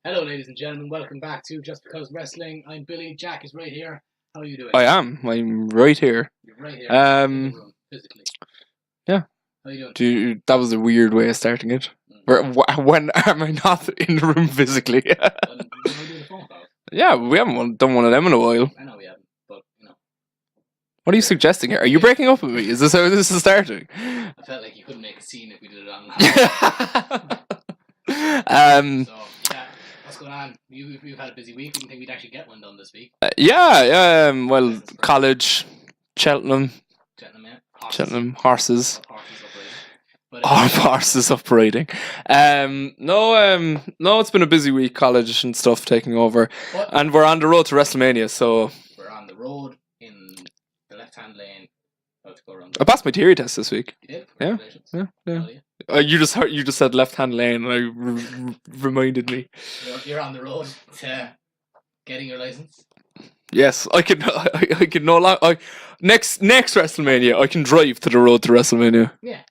Hello, ladies and gentlemen. Welcome back to Just Because Wrestling. I'm Billy. Jack is right here. How are you doing? I am. I'm right here. You're right here in the room, physically. Yeah. How are you doing? That was a weird way of starting it. When am I not in the room physically? Well, we're doing a phone call. Yeah, we haven't done one of them in a while. I know we haven't, but you know. What are you suggesting here? Are you breaking up with me? Is this how this is starting? I felt like you couldn't make a scene if we did it online. So, yeah. What's going on? You've had a busy week. Didn't think we'd actually get one done this week. Well, college, Cheltenham, horses. Horses operating. No, it's been a busy week, college and stuff taking over. And we're on the road to WrestleMania, so... We're on the road in the left-hand lane. About to go around. I passed my theory test this week. You did? Yeah. You just said left-hand lane, and I reminded me. You're on the road to getting your license. Yes, I can no longer. Next WrestleMania, I can drive to the road to WrestleMania. Yeah.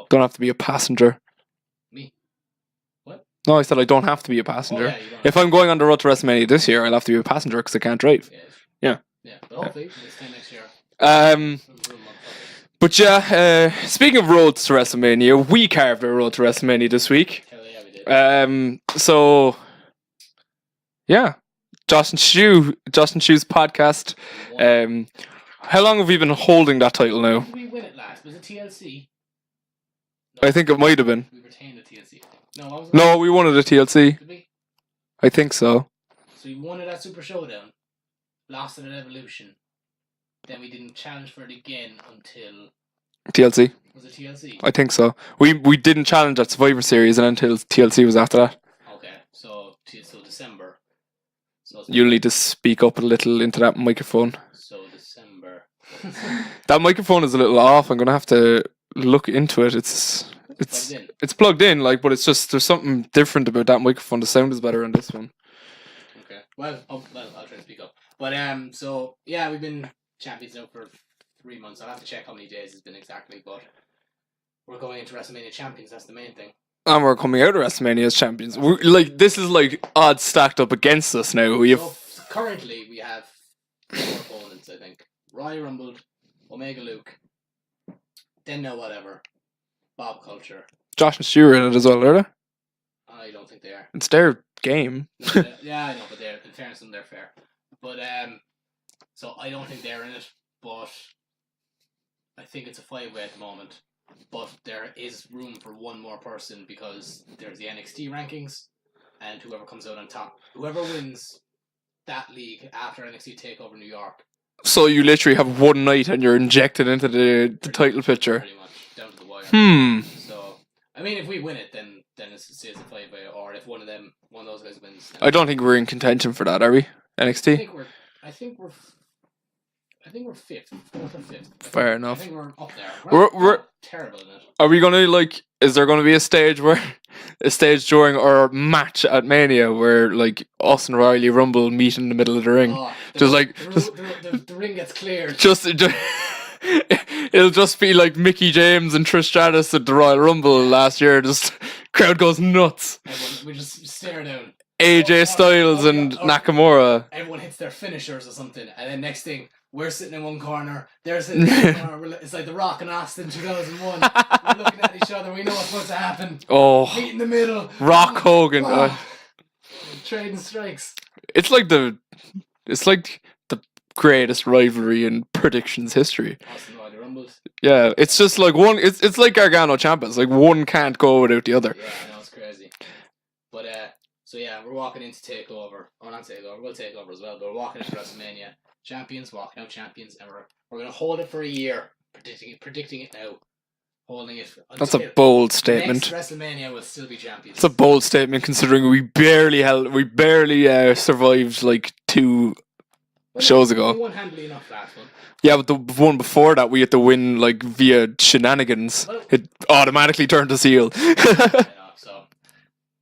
Don't have to be a passenger. Me? What? No, I said I don't have to be a passenger. If I'm going on the road to WrestleMania this year, I'll have to be a passenger because I can't drive. Yeah, but hopefully this time next year. But yeah, speaking of roads to WrestleMania, we carved our road to WrestleMania this week. Hell yeah, we did. So yeah, Josh and Shoe's podcast. How long have we been holding that title now? Did we win it last? Was it TLC? No, I think it might have been. We retained the TLC. No, No, we won it at TLC. Did we? I think so. So we won it at Super Showdown, lost it at Evolution. Then we didn't challenge for it again until... TLC. Was it TLC? I think so. We didn't challenge at Survivor Series and until TLC was after that. Okay, so December. So You'll need to speak up a little into that microphone. So December. That microphone is a little off. I'm going to have to look into it. It's plugged in, but it's just, there's something different about that microphone. The sound is better on this one. Okay. Well, I'll try to speak up. But, so, yeah, we've been champions now for 3 months. I'll have to check how many days it's been exactly, but we're going into WrestleMania champions. That's the main thing. And we're coming out of WrestleMania as champions. This is odds stacked up against us now. So currently, we have 4 opponents, I think. Royal Rumble, Omega Luke, then no whatever, Bob Culture. Josh and Stu are in it as well, are they? I don't think they are. It's their game. Yeah, I know, but in fairness to them, they're fair. But, so I don't think they're in it, but I think it's a 5-way at the moment. But there is room for one more person because there's the NXT rankings, and whoever comes out on top, whoever wins that league after NXT TakeOver New York. So you literally have one night and you're injected into the title picture. Pretty much, down to the wire. So, I mean, if we win it, then it stays a 5-way, or if one of those guys wins. I don't think we're in contention for that, are we? NXT? I think we're 5th, 4th or 5th. Fair enough. I think we're up there. We're terrible in it. Are we gonna is there gonna be a stage during our match at Mania where us and Riley Rumble meet in the middle of the ring? The ring gets cleared. It'll just be like Mickey James and Trish Stratus at the Royal Rumble last year. Just crowd goes nuts. We just stare down. AJ Styles and Nakamura. Everyone hits their finishers or something, and then next thing, we're sitting in one corner, they're sitting in one corner. It's like The Rock and Austin 2001. We're looking at each other, we know what's about to happen. Meet in the middle. Rock Hogan. Trading strikes. It's like the greatest rivalry in predictions history. Austin Royal Rumbles. Yeah, it's just one. It's like Gargano Ciampa. It's one can't go without the other. Yeah, I know, it's crazy. But so yeah, we're walking into TakeOver. Oh, not TakeOver. We'll TakeOver as well. But we're walking into WrestleMania. Champions, walking out champions, and we're going to hold it for a year. Predicting it now. Holding it. That's a bold statement. Next WrestleMania will still be champions. It's a bold statement considering we barely survived 2 shows ago. We won handily enough last one. Yeah, but the one before that we had to win via shenanigans. It automatically turned us heel. So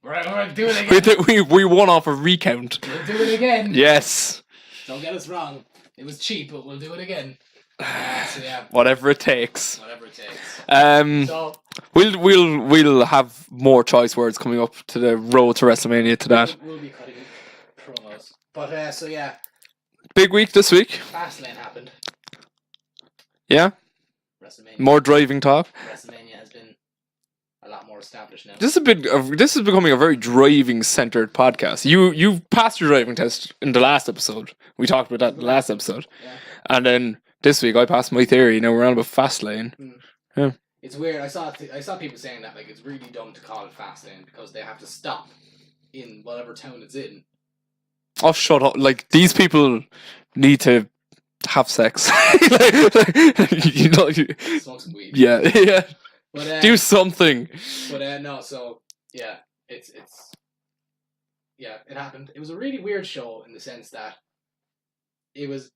we're doing it again. We won off a recount. We'll do it again. Yes. Don't get us wrong. It was cheap, but we'll do it again. So yeah. Whatever it takes. So We'll have more choice words coming up to the road to WrestleMania to that. We'll be cutting promos. But so yeah. Big week this week. Fastlane happened. Yeah. WrestleMania. More driving talk. WrestleMania has been a lot more established now. This is becoming a very driving centered podcast. You passed your driving test in the last episode. We talked about that in the last episode. Yeah. And then this week I passed my theory. Now we're on about Fastlane. Yeah. It's weird. I saw people saying that like it's really dumb to call it Fastlane because they have to stop in whatever town it's in. Oh, shut up! Like these people need to have sex. Smoke some weed. Yeah. But, do something. But no, so yeah, it happened. It was a really weird show in the sense that it was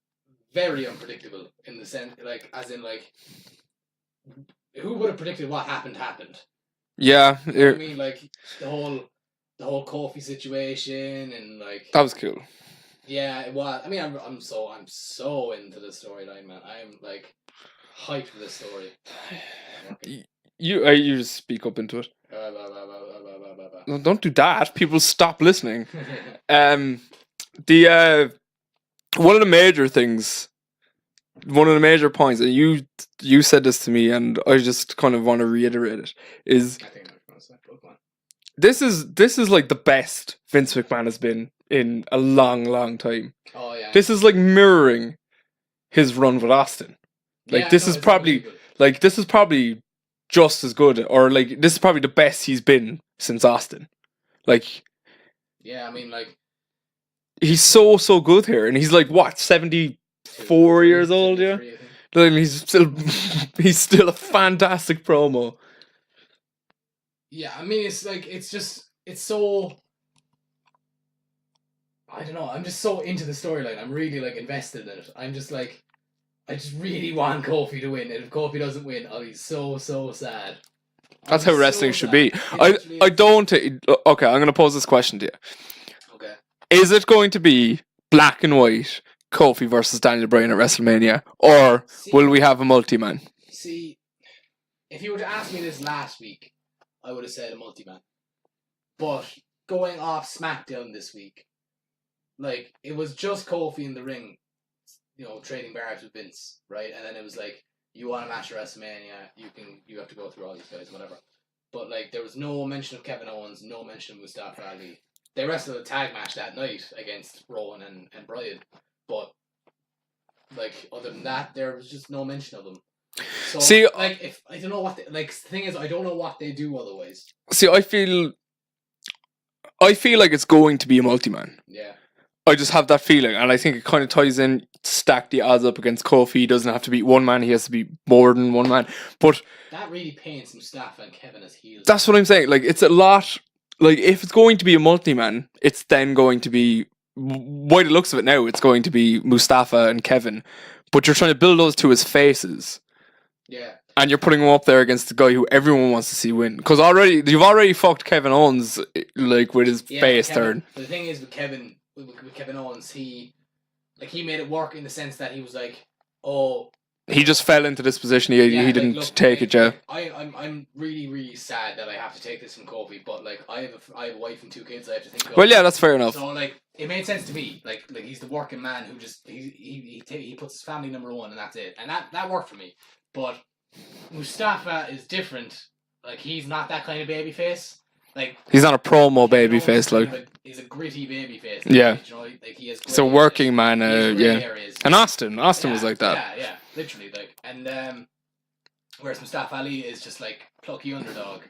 very unpredictable in the sense who would have predicted what happened? Yeah, you know what I mean, like the whole Kofi situation and like that was cool. Yeah, it was. I mean, I'm so into the storyline, man. I'm like hyped for this story. You just speak up into it. No, don't do that. People stop listening. The one of the major things, one of the major points, and you said this to me, and I just kind of want to reiterate it. Is I think I'm gonna say Pokemon. This is like the best Vince McMahon has been in a long time. Oh yeah. This is like mirroring his run with Austin. Like this is probably just as good, or like this is probably the best he's been since Austin. Like, yeah, I mean, like he's so good here, and he's like what 74 years old, yeah. Like, he's still a fantastic promo. Yeah, I mean, it's like it's so. I don't know. I'm just so into the storyline. I'm really like invested in it. I'm just like. I just really want Kofi to win, and if Kofi doesn't win, I'll be so sad. That's how wrestling should be. I don't... Okay, I'm going to pose this question to you. Okay. Is it going to be black and white Kofi versus Daniel Bryan at WrestleMania, or will we have a multi-man? See, if you were to ask me this last week, I would have said a multi-man. But going off SmackDown this week, like, it was just Kofi in the ring, you know, trading barbs with Vince, right? And then it was like, you want a match at WrestleMania, you have to go through all these guys, whatever. But like, there was no mention of Kevin Owens, no mention of Mustafa Ali. They wrestled a tag match that night against Rowan and Bryan, but like other than that, there was just no mention of them. So see, like, if I don't know what the thing is, I don't know what they do otherwise. See, I feel like it's going to be a multi-man. Yeah. I just have that feeling, and I think it kind of ties in, stack the odds up against Kofi. He doesn't have to beat one man, he has to beat more than one man. But that really paints Mustafa and Kevin as heels. That's what I'm saying. Like, it's a lot. Like, if it's going to be a multi-man, it's then going to be, by the looks of it now, it's going to be Mustafa and Kevin. But you're trying to build those two as faces. Yeah. And you're putting them up there against the guy who everyone wants to see win. Because you've already fucked Kevin Owens, like, with his face turn. The thing is with Kevin Owens, he made it work in the sense that he was like, oh, he just fell into this position. He didn't take it, yeah. I'm really sad that I have to take this from Kofi, but like I have a wife and two kids I have to think of. Well, yeah, that's fair enough. So like it made sense to me. Like he's the working man who just he puts his family number one, and that's it, and that worked for me. But Mustafa is different. Like, he's not that kind of baby face. Like, he's not a promo baby face. Like, he's a gritty baby face. Yeah. You know, like he has. It's a working man. Yeah. Areas. And Austin was like that. Yeah, literally. Like, and whereas Mustafa Ali is just like plucky underdog.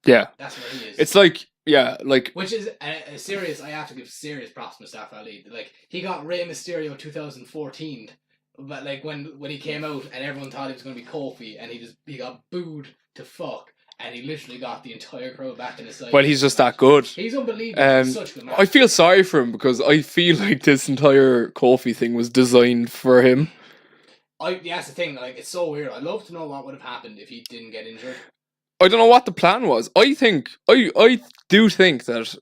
Yeah. That's where he is. It's like, yeah, like. Which is a serious. I have to give serious props to Mustafa Ali. Like, he got Rey Mysterio 2014. But like when he came out and everyone thought he was going to be Kofi, and he got booed to fuck, and he literally got the entire crowd back in his side. Well, he's just that good. He's unbelievable. He's such a good man. I feel sorry for him because I feel like this entire Kofi thing was designed for him. That's the thing. Like, it's so weird. I'd love to know what would have happened if he didn't get injured. I don't know what the plan was. I do think that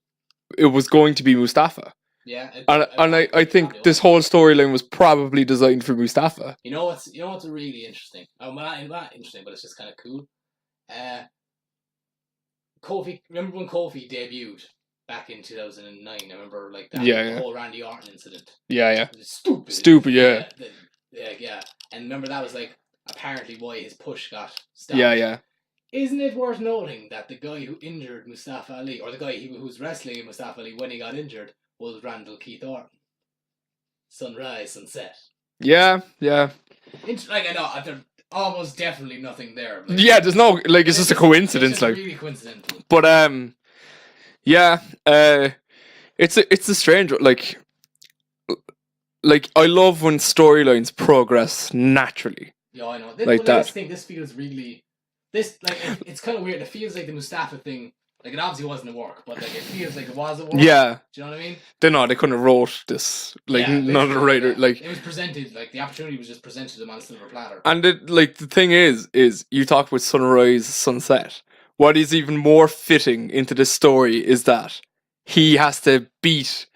it was going to be Mustafa. Yeah, I think this whole storyline was probably designed for Mustafa. You know what's really interesting? Well, not interesting, but it's just kind of cool. Kofi. Remember when Kofi debuted back in 2009? I remember like that Yeah. whole Randy Orton incident. Yeah. It was stupid. Stupid. Yeah. Yeah. And remember that was like apparently why his push got stopped. Yeah. Isn't it worth noting that the guy who injured Mustafa Ali, or the guy who was wrestling Mustafa Ali when he got injured, was Randall Keith Orton? Sunrise, sunset. Yeah. Like I know, there's almost definitely nothing there. Like, Yeah, there's no like it's just a coincidence, it's like really coincidental. But yeah, it's a strange like I love when storylines progress naturally. Yeah, I know. Like that. I just think this feels really it's kind of weird. It feels like the Mustafa thing. Like it obviously wasn't at work, but like it feels like it was at work. Yeah. Do you know what I mean? They couldn't have wrote this. Like none of the writer like it was presented like the opportunity was just presented to them on a silver platter. And the thing is you talk about sunrise, sunset. What is even more fitting into this story is that he has to beat,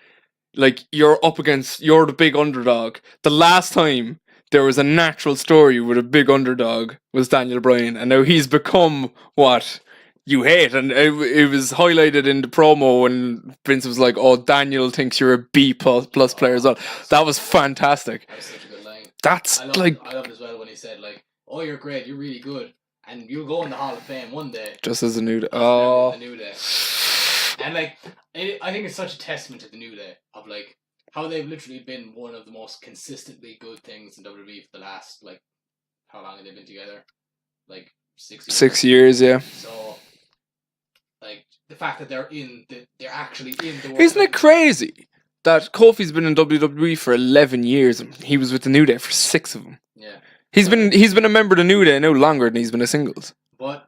like, you're the big underdog. The last time there was a natural story with a big underdog was Daniel Bryan, and now he's become what you hate. And it was highlighted in the promo when Vince was like, "Oh, Daniel thinks you're a B plus player as well." That was fantastic. That was such a good line. I loved as well when he said like, "Oh, you're great, you're really good, and you'll go in the Hall of Fame one day." Just as a New Day. A New Day. And like, I think it's such a testament to the New Day of like how they've literally been one of the most consistently good things in WWE for the last like how long have they been together? Like 6 years. 6 years, yeah. So like the fact that they're actually in the world. Isn't it crazy that Kofi's been in WWE for 11 years and he was with the New Day for 6 of them? Yeah. He's been a member of the New Day no longer than he's been a singles. But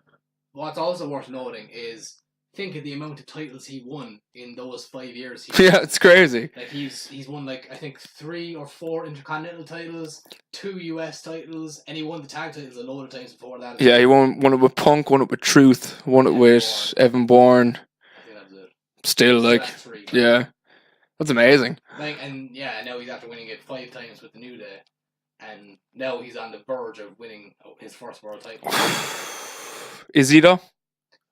what's also worth noting is think of the amount of titles he won in those 5 years. Yeah, it's crazy. Like he's won like I think 3 or 4 intercontinental titles, 2 US titles, and he won the tag titles a load of times before that. Yeah, he won it with Punk, won it with Truth, won it with Evan Bourne. I think that was it. Still like 3, yeah, that's amazing. Like and now he's after winning it 5 times with the New Day, and now he's on the verge of winning his first world title. Is he though?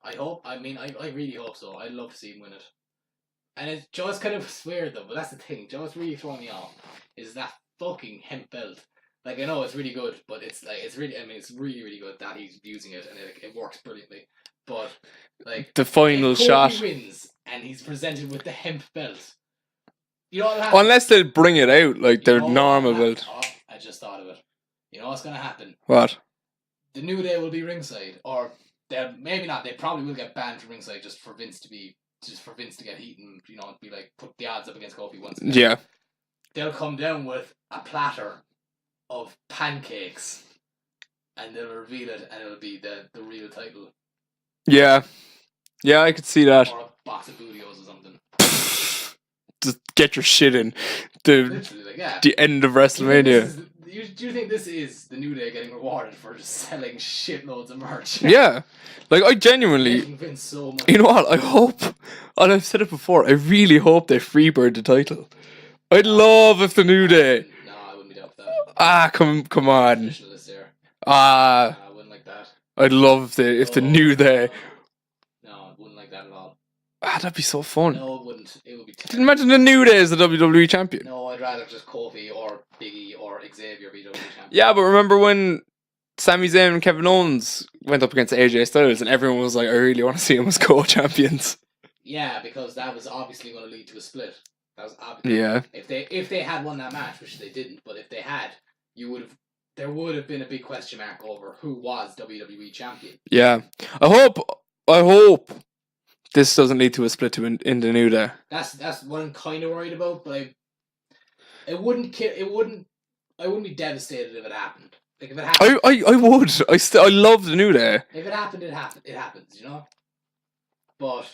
I hope. I mean, I really hope so. I'd love to see him win it. And it's just kind of weird though, but that's the thing. Just really throwing me off is that fucking hemp belt. Like I know it's really good, but it's really. I mean, it's really really good that he's using it and it works brilliantly. But like the final shot, he wins and he's presented with the hemp belt. You know what will happen? Unless they bring it out like their normal belt. Oh, I just thought of it. You know what's gonna happen? What? The New Day will be ringside, or maybe not. They probably will get banned from ringside just for Vince to get heat and be like put the odds up against Kofi once again. Yeah. They'll come down with a platter of pancakes, and they'll reveal it, and it'll be the real title. Yeah, I could see that. Or a box of Bootios or something. Just get your shit in. Literally, like, yeah. The end of WrestleMania. Do you think this is the New Day getting rewarded for just selling shitloads of merch? Yeah. Like, I genuinely... So much. You know what? I hope... And I've said it before. I really hope they freebird the title. I'd love if the New Day... No, I wouldn't be down for that. Come on. I wouldn't like that. I'd love if the New Day... No, I wouldn't like that at all. That'd be so fun. No, it wouldn't. It would be terrible. Imagine the New Day as the WWE champion. No, I'd rather just Kofi or Biggie or Xavier be WWE champion. Yeah, but remember when Sami Zayn and Kevin Owens went up against AJ Styles and everyone was like, I really want to see them as co-champions. Yeah, because that was obviously going to lead to a split. That was obviously... Yeah. If they had won that match, which they didn't, but if they had, there would have been a big question mark over who was WWE champion. Yeah. I hope this doesn't lead to a split in the New Day. That's what I'm kind of worried about, but I wouldn't be devastated if it happened. Like if it happened, I would. I love the New Day. If it happened, it happens, you know. But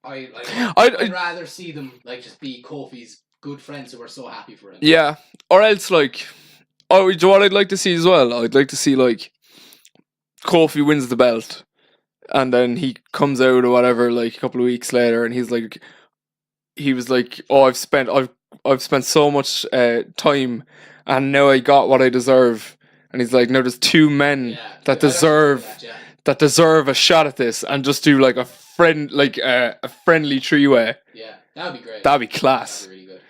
I'd rather see them like just be Kofi's good friends who are so happy for him. Yeah, or else like, do you know what I'd like to see as well? I'd like to see like Kofi wins the belt. And then he comes out or whatever, like a couple of weeks later, and he was like, "Oh, I've spent so much time, and now I got what I deserve." And he's like, "No, there's 2 men that deserve that deserve a shot at this and just do like a friendly three-way. Yeah, that would be great. That'd be class. That'd be really good.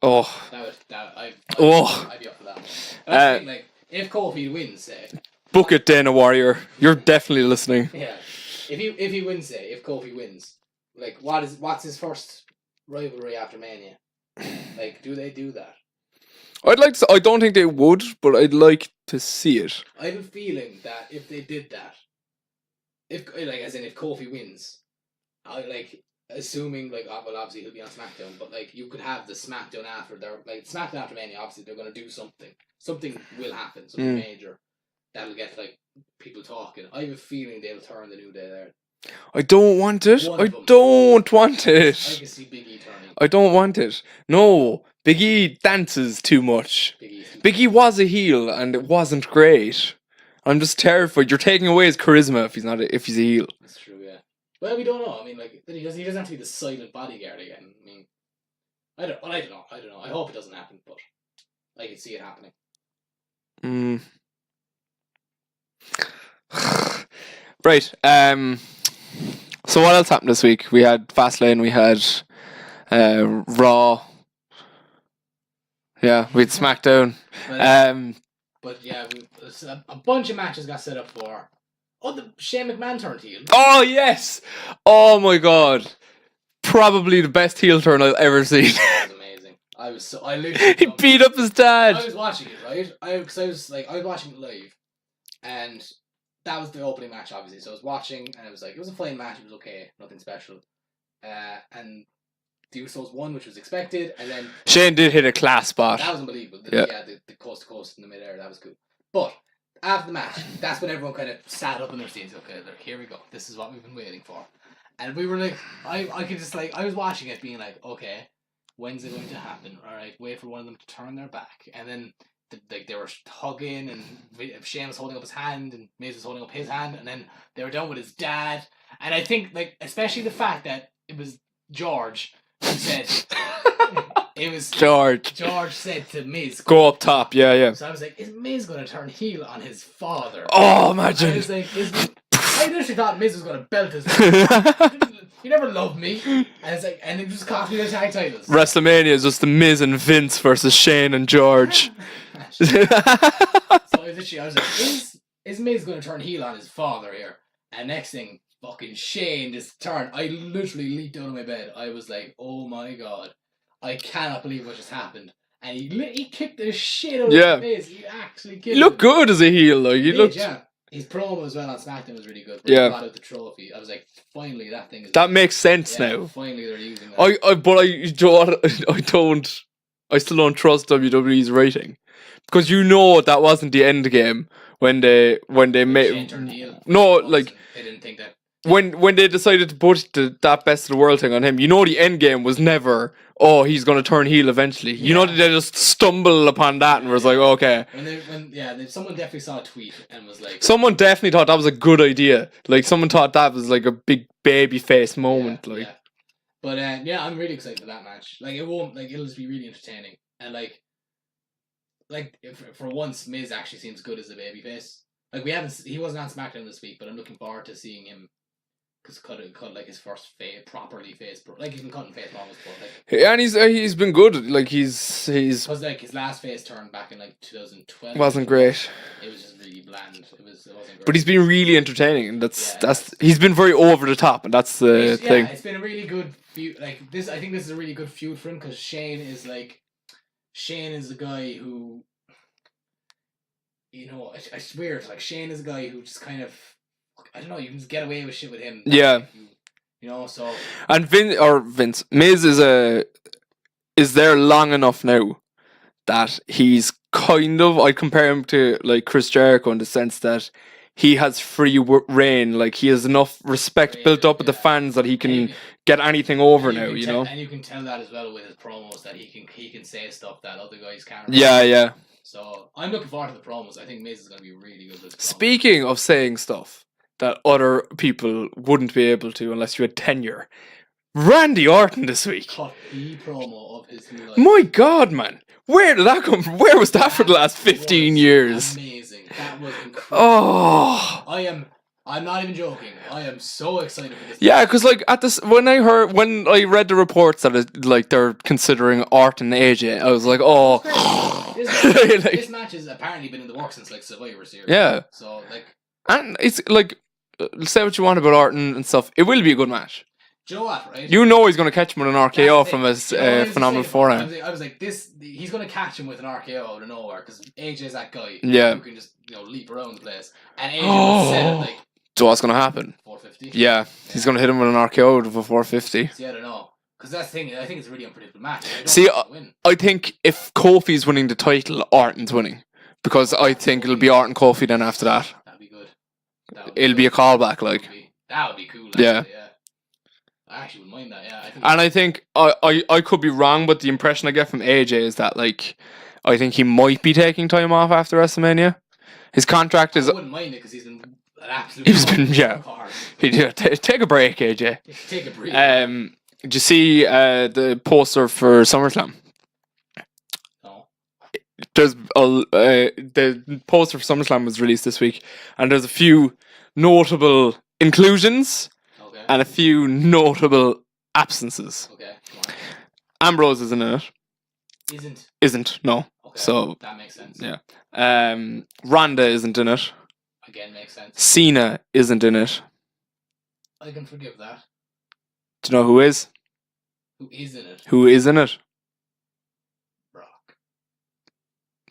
Oh. I'd be up for that one. I think, like, if Kofi wins, say. Book it, Dana Warrior. You're definitely listening. Yeah. If he wins, say, if Kofi wins, like, what's his first rivalry after Mania? Like, do they do that? I'd like to. I don't think they would, but I'd like to see it. I have a feeling that if they did that, if Kofi wins, assuming, like, well, obviously he'll be on SmackDown, but, like, you could have the SmackDown after SmackDown after Mania. Obviously, they're going to do something. Something will happen. Something major that'll get, like, people talking. I have a feeling they'll turn the New Day there. I don't want it. I don't want it. I can see Big E turning. I don't want it. No, Big E dances too much. Big E was a heel, and it wasn't great. I'm just terrified. You're taking away his charisma if he's a heel. That's true, yeah. Well, we don't know. I mean, like, he doesn't have to be the silent bodyguard again. I mean, I don't know. I hope it doesn't happen, but I can see it happening. Right. So what else happened this week? We had Fastlane. We had Raw. Yeah, we had SmackDown. But yeah, a bunch of matches got set up for. Oh, the Shane McMahon turned heel. Oh yes! Oh my god! Probably the best heel turn I've ever seen. That was amazing. He beat up his dad. I was watching it, right? I was watching it live, and that was the opening match, obviously. So I was watching, and it was a fine match. It was okay, nothing special. And the Usos won, which was expected, and then Shane did hit a class spot. That was unbelievable. The coast to coast in the midair, that was cool. But after the match, that's when everyone kind of sat up in their seats. Okay, look, here we go. This is what we've been waiting for. And we were like, I could just I was watching it, being like, okay, when's it going to happen? All right, wait for one of them to turn their back, and then they were hugging, and Shane was holding up his hand, and Miz was holding up his hand, and then they were done with his dad. And I think, like, especially the fact that it was George who said it was George. George said to Miz, "Go up top." Yeah. So I was like, is Miz going to turn heel on his father? Oh, imagine. I was like, I literally thought Miz was going to belt his. You never loved me, and it's like, and it just cost me the tag titles. WrestleMania is just the Miz and Vince versus Shane and George. So I was like, is Miz going to turn heel on his father here? And next thing, fucking Shane just turned. I literally leaped out of my bed. I was like, oh my god, I cannot believe what just happened. And he kicked the shit out of Miz. He actually kicked him. He looked good as a heel, though. He looked. Yeah. His promo as well on SmackDown was really good. Yeah. He got out the trophy. I was like, finally, that thing is. That makes sense now. Finally, they're using that. I still don't trust WWE's rating, because that wasn't the end game when they made. No, like they didn't think that. When they decided to put that best of the world thing on him, the end game was never, oh, he's going to turn heel eventually. They just stumble upon that and was like, okay. Someone definitely saw a tweet and was like. Someone definitely thought that was a good idea. Like, someone thought that was like a big baby face moment. Yeah. But I'm really excited for that match. Like, it'll just be really entertaining. And like if, for once, Miz actually seems good as a baby face. Like, he wasn't on SmackDown this week, but I'm looking forward to seeing him. Because cut like his first properly face, like he's been cutting face promos, but like. Yeah, and he's been good. Like he's. Because like his last face turn back in like 2012. Wasn't great. It was just really bland. It wasn't great. But he's been really entertaining, and that's he's been very over the top, and that's the thing. Yeah, it's been a really good feud. Like this, I think this is a really good feud for him because Shane is the guy who. I swear, it's like Shane is a guy who just kind of. I don't know, you can just get away with shit with him. Yeah. So. And Vince, Miz is there long enough now that he's kind of, I'd compare him to like Chris Jericho in the sense that he has free reign, like he has enough respect built up with the fans that he can get anything over now, And you can tell that as well with his promos, that he can say stuff that other guys can't. Yeah. So I'm looking forward to the promos. I think Miz is going to be really good with Speaking of saying stuff that other people wouldn't be able to unless you had tenure. Randy Orton this week. Cut the promo of his new life. My God, man. Where did that come from? Where was that for the last 15 years? Amazing. That was incredible. Oh. I am I'm not even joking. I am so excited for this. Yeah, because like when I read the reports that they're considering Orton and AJ, I was like, oh. This match has apparently been in the works since like Survivor Series. Yeah. So like, and it's like, say what you want about Orton and stuff, it will be a good match. Do you know what, right? You know he's going to catch him with an RKO from his phenomenal forehand. I was like, he's going to catch him with an RKO out of nowhere because AJ's that guy who can just leap around the place. And AJ said it like. So what's going to happen? 450. Yeah, he's going to hit him with an RKO of a 450. See, I don't know. Because that's the thing, I think it's a really unpredictable match. I think if Kofi's winning the title, Orton's winning. Because I think it'll be Orton Kofi then after that. That'd be good. It'll be a callback, like. That would be cool, actually, yeah. I actually wouldn't mind that, yeah. I think I could be wrong, but the impression I get from AJ is that, like, I think he might be taking time off after WrestleMania. His contract is... I wouldn't mind it because he's been an absolute... Take a break, AJ. Take a break. Did you see the poster for SummerSlam? No. There's the poster for SummerSlam was released this week, and there's a few notable inclusions and a few notable absences. Okay, come on. Ambrose isn't in it. Isn't, no. Okay, so that makes sense. Yeah. Ronda isn't in it. Again, makes sense. Cena isn't in it. I can forgive that. Do you know who is? Who is in it? Who is in it? Brock.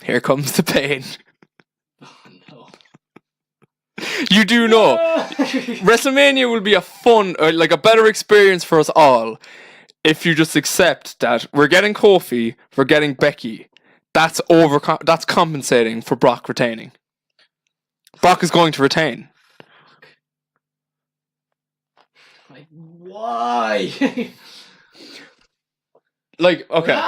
Here comes the pain. Oh no. You do know. WrestleMania will be a fun, like a better experience for us all if you just accept that we're getting Kofi, we're getting Becky. That's compensating for Brock retaining. Brock is going to retain. Like, why? Like, okay.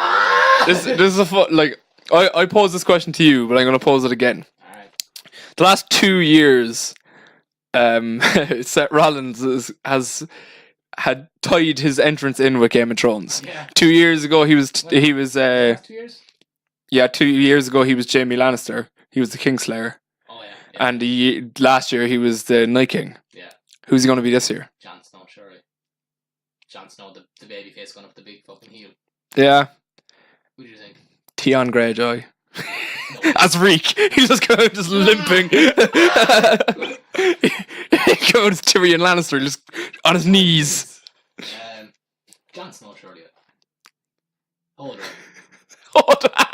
This is a fun, like, I posed this question to you, but I'm going to pose it again. Alright. The last 2 years, Seth Rollins had tied his entrance in with Game of Thrones. Yeah. 2 years ago, he was 2 years? Yeah, 2 years ago he was Jaime Lannister. He was the Kingslayer. Oh yeah. And last year he was the Night King. Yeah. Who's he going to be this year? Jon Snow, surely. Jon Snow, the baby face going up the big fucking heel. Yeah. Who do you think? Theon Greyjoy. As Reek. He's just kind of just limping. He goes Tyrion Lannister just on his knees. Jon Snow, surely. Hold on. Hold on.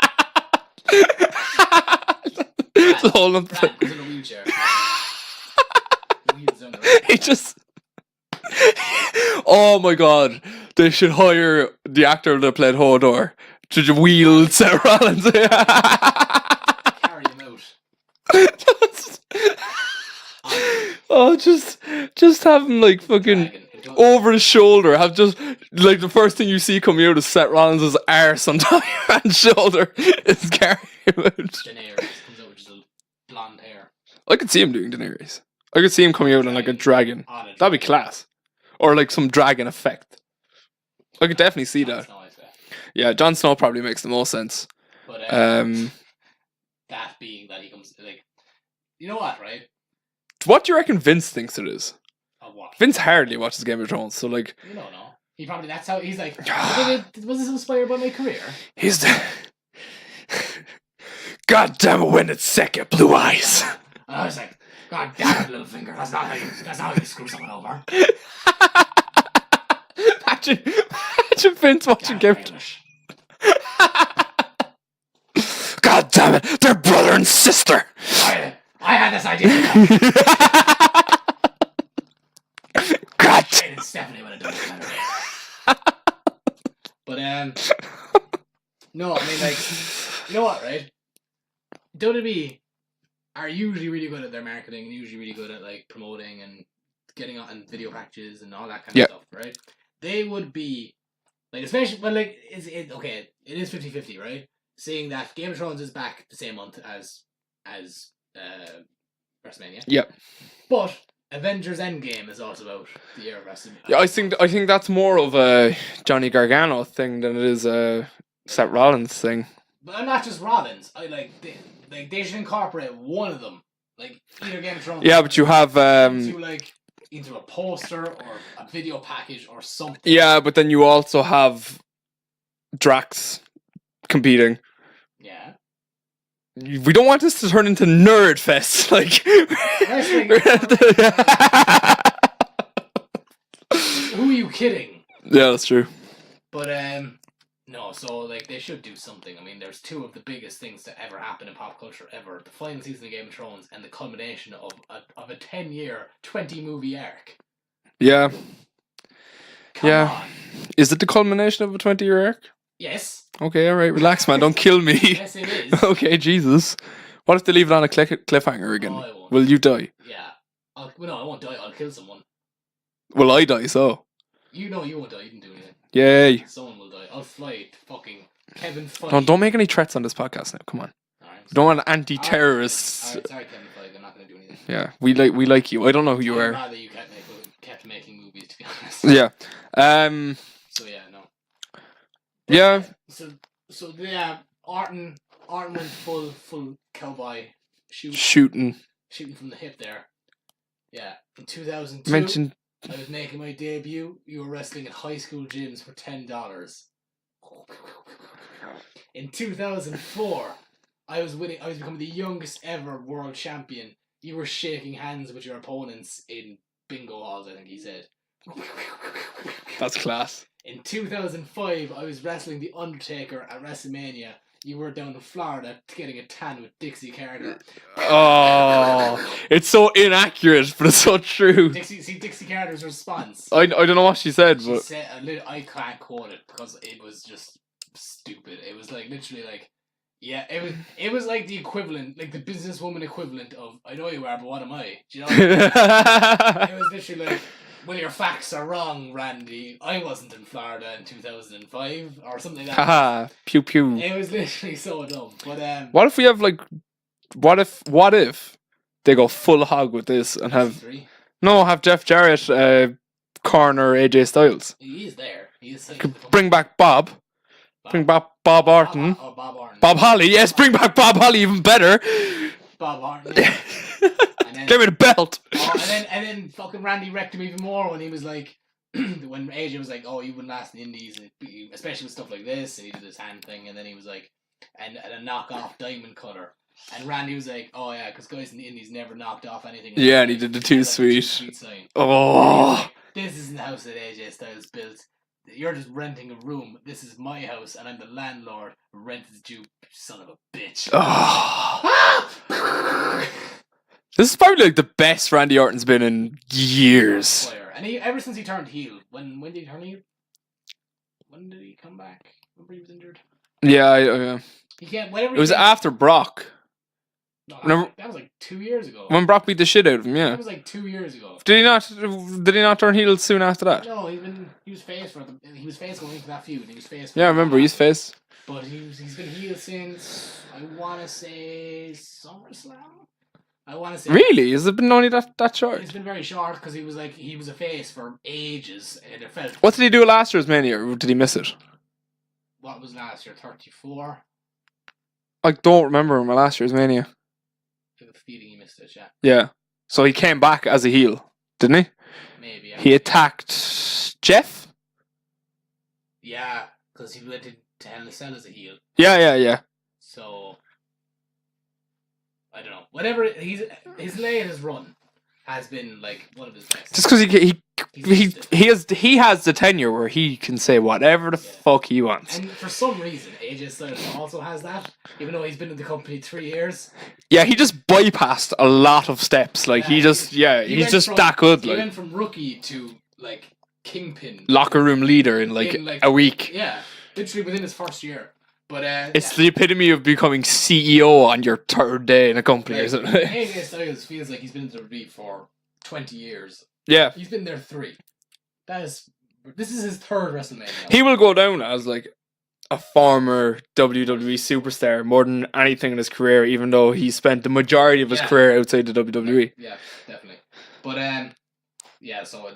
Hold on. He's in a wheelchair. He just... Oh my god. They should hire the actor that played Hodor to wheel Seth Rollins. Carry him out. Just have him like fucking over his shoulder. Have just like the first thing you see coming out is Seth Rollins' arse on top of your shoulder. Is carrying him out. Daenerys comes out with just blonde hair. I could see him doing Daenerys. I could see him coming out on like a dragon. That'd be class. Or like some dragon effect. I could definitely see that. Yeah, Jon Snow probably makes the most sense. But that being that he comes like, you know what, right? What do you reckon Vince thinks it is? What? Vince hardly watches Game of Thrones, so like. You don't know. He probably that's how he's like. Was this inspired by my career? He's the. God damn it! When it's second, blue eyes. And I was like, God damn it, little finger. That's not how you screw someone over. Imagine Vince watching Game of Thrones. God damn it! They're brother and sister. I had this idea. God. Stephanie would have done it better. But no, I mean like, you know what, right? WWE are usually really good at their marketing and usually really good at like promoting and getting on video packages and all that kind of stuff, right? They would be like, especially, but like, it is 50-50, right? Seeing that Game of Thrones is back the same month as WrestleMania. Yep. But Avengers Endgame is also about the year of WrestleMania. Yeah, I think that's more of a Johnny Gargano thing than it is a Seth Rollins thing. But not just Rollins. They should incorporate one of them Like either Game of Thrones. Yeah, but you have into like either a poster or a video package or something. yeah, but then you also have Drax competing. Yeah. We don't want this to turn into nerd fest. Like, who are you kidding? Yeah, that's true. But no, so like they should do something. I mean, there's two of the biggest things to ever happen in pop culture ever: the final season of Game of Thrones and the culmination of a 10-year, 20-movie arc. Yeah. Come on. Is it the culmination of a 20-year arc? Yes. Okay, alright, relax, man. Don't kill me. Yes, it is. Okay, Jesus. What if they leave it on a cliffhanger again? No, I won't. Will you die? Yeah. No, I won't die. I'll kill someone. Will I die, so? You know you won't die. You didn't do anything. Yay. Someone will die. I'll fly to fucking Kevin Feige. No, don't make any threats on this podcast now. Come on. Alright, Don't want anti-terrorists. Alright, sorry, Kevin Feige. I'm not going to do anything. Yeah, we like you. I don't know who you I'd are. rather you kept making movies, to be honest. Yeah. So yeah, no. Yeah. So yeah, Orton went full cowboy Shooting. from the hip there. Yeah, in 2002, Mentioned. I was making my debut. You were wrestling at high school gyms for $10. In 2004, I was becoming the youngest ever world champion. You were shaking hands with your opponents in bingo halls, I think he said. That's class. In 2005, I was wrestling The Undertaker at WrestleMania. You were down in Florida getting a tan with Dixie Carter. Oh, it's so inaccurate, but it's so true. Dixie Carter's response. I don't know what she said, She but said, I can't quote it because it was just stupid. It was like literally like, yeah, it was like the equivalent, like the businesswoman equivalent of I know you are, but what am I? Do you know? It was literally like, well, your facts are wrong, Randy. I wasn't in Florida in 2005 or something like that. haha, pew pew. It was literally so dumb. But What if we have like, what if they go full hog with this and have Jeff Jarrett corner AJ Styles? He is there. He is Bring back Bob. Bring back Bob Orton. Bob Orton. Bob Holly. Yes, bring back Bob Holly. Even better. Bob Orton. Yeah. Give me the belt. And then fucking Randy wrecked him even more when he was like, when AJ was like, oh, you wouldn't last in the Indies, especially with stuff like this, and he did his hand thing, and then he was like, and a knockoff diamond cutter. And Randy was like, oh yeah, because guys in the Indies never knocked off anything. Yeah, and he did the too sweet. Sign. Oh. Like, this isn't the house that AJ Styles built. You're just renting a room. This is my house, and I'm the landlord. Rented you, son of a bitch. Oh. This is probably like the best Randy Orton's been in years. And ever since he turned heel, when did he turn heel? When did he come back? Remember he was injured? Yeah. He can't. Whatever. It was after Brock. No, that was like 2 years ago. When Brock beat the shit out of him, yeah. That was like 2 years ago. Did he not turn heel soon after that? No, he was face going into that feud. He was face. Yeah, I remember he's face. But he's been heel since I want to say SummerSlam. I want to say. Really? Has it been only that short? It's been very short because he was a face for ages, and it felt. What did he do last year's Mania, or did he miss it? What was last year? 34. I don't remember my last year's Mania. I have a feeling he missed it. Yeah. Yeah. So he came back as a heel, didn't he? Maybe. He attacked Jeff. Yeah, because he went to Hell in a Cell as a heel. Yeah. So. I don't know. Whatever his latest run has been like one of his best. Just because he has the tenure where he can say whatever the fuck he wants. And for some reason, AJ Styles also has that, even though he's been in the company 3 years. Yeah, he just bypassed a lot of steps. Like he's just that good. He like went from rookie to like kingpin, locker room leader in like a week. Yeah, literally within his first year. But it's the epitome of becoming CEO on your third day in a company, isn't it? AJ Styles feels like he's been in WWE for 20 years. Yeah. He's been there 3. This is his 3rd WrestleMania. He will go down as like a former WWE superstar more than anything in his career, even though he spent the majority of his career outside the WWE. Yeah, definitely. But yeah, so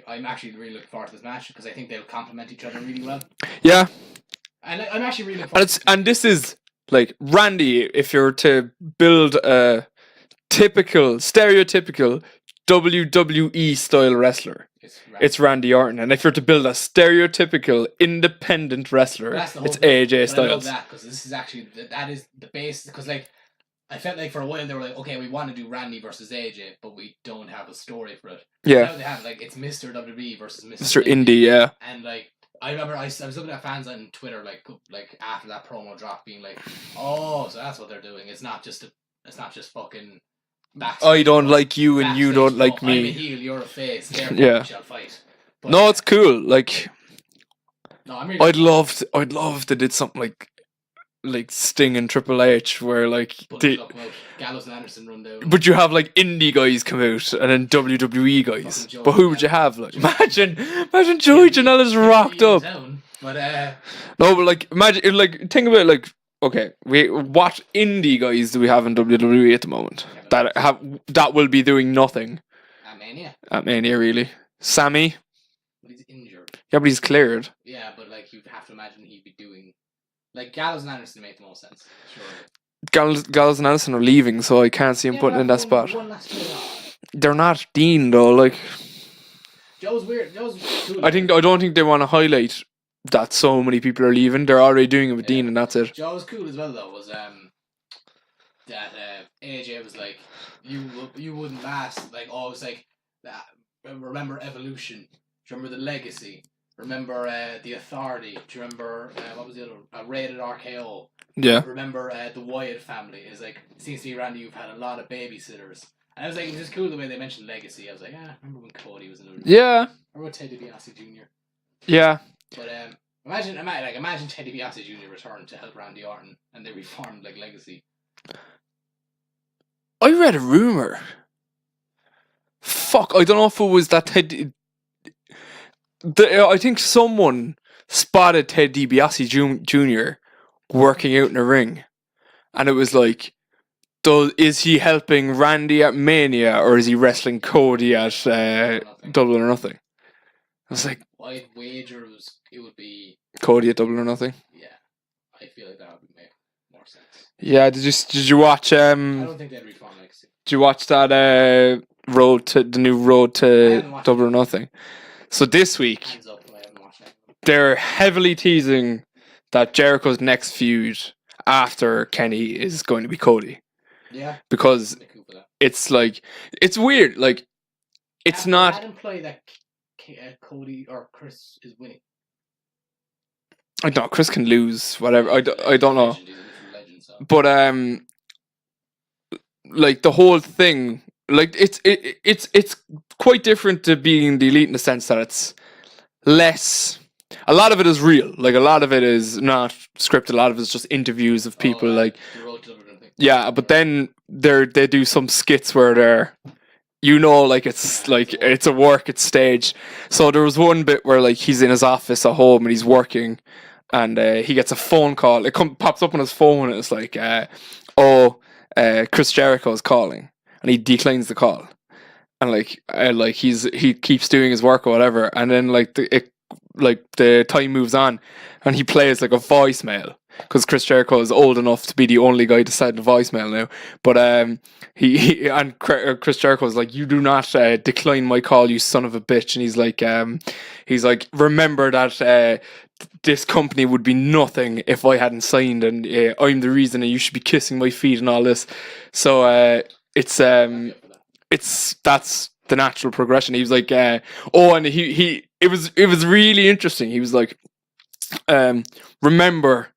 I'm actually really looking forward to this match because I think they'll complement each other really well. Yeah. And I'm actually really looking forward and this is like Randy, if you're to build a stereotypical WWE style wrestler, it's Randy Orton. And if you're to build a stereotypical independent wrestler, it's AJ Styles. I love that because this is actually that is the base. Because like I felt like for a while they were like, okay, we want to do Randy versus AJ, but we don't have a story for it. Yeah. Now they have like it's Mr. WWE versus Mr. Indie, yeah. And like I remember I was looking at fans on Twitter like after that promo drop, being like, oh, so that's what they're doing. It's not just fucking. I don't like you and you don't like me. I'm a heel, you're a face. Therefore we shall fight. But, no, it's cool. Like, no, I'm really I'd love to did something like Sting and Triple H, where like Gallows and Anderson run down. But you have like indie guys come out and then WWE guys. But who would you have? Like, imagine Joey Janela's rocked up. But no, but like imagine like think about it, like, okay, what indie guys do we have in WWE at the moment that will be doing nothing? At Mania, really. Sammy. But he's injured. Yeah, but he's cleared. Yeah, but like you'd have to imagine he'd be doing like Gallows and Anderson make the most sense. Sure. Gallows and Anderson are leaving, so I can't see him putting in that spot. They're not Dean though. Like Joe's weird. Joe's cool. I don't think they want to highlight that so many people are leaving. They're already doing it with Dean, and that's it. Joe's cool as well though. Was that AJ was like you wouldn't last. Like always like that. Remember Evolution. Do you remember the Legacy? Remember the Authority? Do you remember what was the other one? Rated RKO? Yeah. Remember the Wyatt family? It's like seems to be Randy. You've had a lot of babysitters. And I was like, it's just cool the way they mentioned Legacy. I was like, remember when Cody was in the Yeah. Remember Ted DiBiase Jr. Yeah. But imagine Ted DiBiase Jr. returned to help Randy Orton and they reformed like Legacy. I read a rumor. Fuck, I don't know if it was that Ted. I think someone spotted Ted DiBiase Jr. working out in a ring, and it was like, is he helping Randy at Mania or is he wrestling Cody at Double or Nothing? I was like, I'd wager it would be Cody at Double or Nothing. Yeah, I feel like that would make more sense. Yeah, did you watch? I don't think they'd reform Legacy. Did you watch that the new Road to Double or Nothing? So this week, they're heavily teasing that Jericho's next feud after Kenny is going to be Cody. Yeah. Because it's like, it's weird. Like, it's not. That imply that Cody or Chris is winning. I don't know. Chris can lose, whatever. I don't know. But, like, the whole thing, like, it's quite different to being the Elite in the sense that it's less. A lot of it is real. Like, a lot of it is not scripted. A lot of it is just interviews of people. Like, yeah, but then they do some skits where they're, like it's a work, it's staged. So there was one bit where like he's in his office at home and he's working, and he gets a phone call. It pops up on his phone and it's like, Chris Jericho is calling, and he declines the call, and he keeps doing his work or whatever, and then the time moves on, and he plays like a voicemail. Because Chris Jericho is old enough to be the only guy to send the voicemail now, but Chris Jericho is like, "You do not decline my call, you son of a bitch." And he's like, "Remember that this company would be nothing if I hadn't signed, and I'm the reason, and you should be kissing my feet and all this." So that's the natural progression. He was like, and it was really interesting. He was like, remember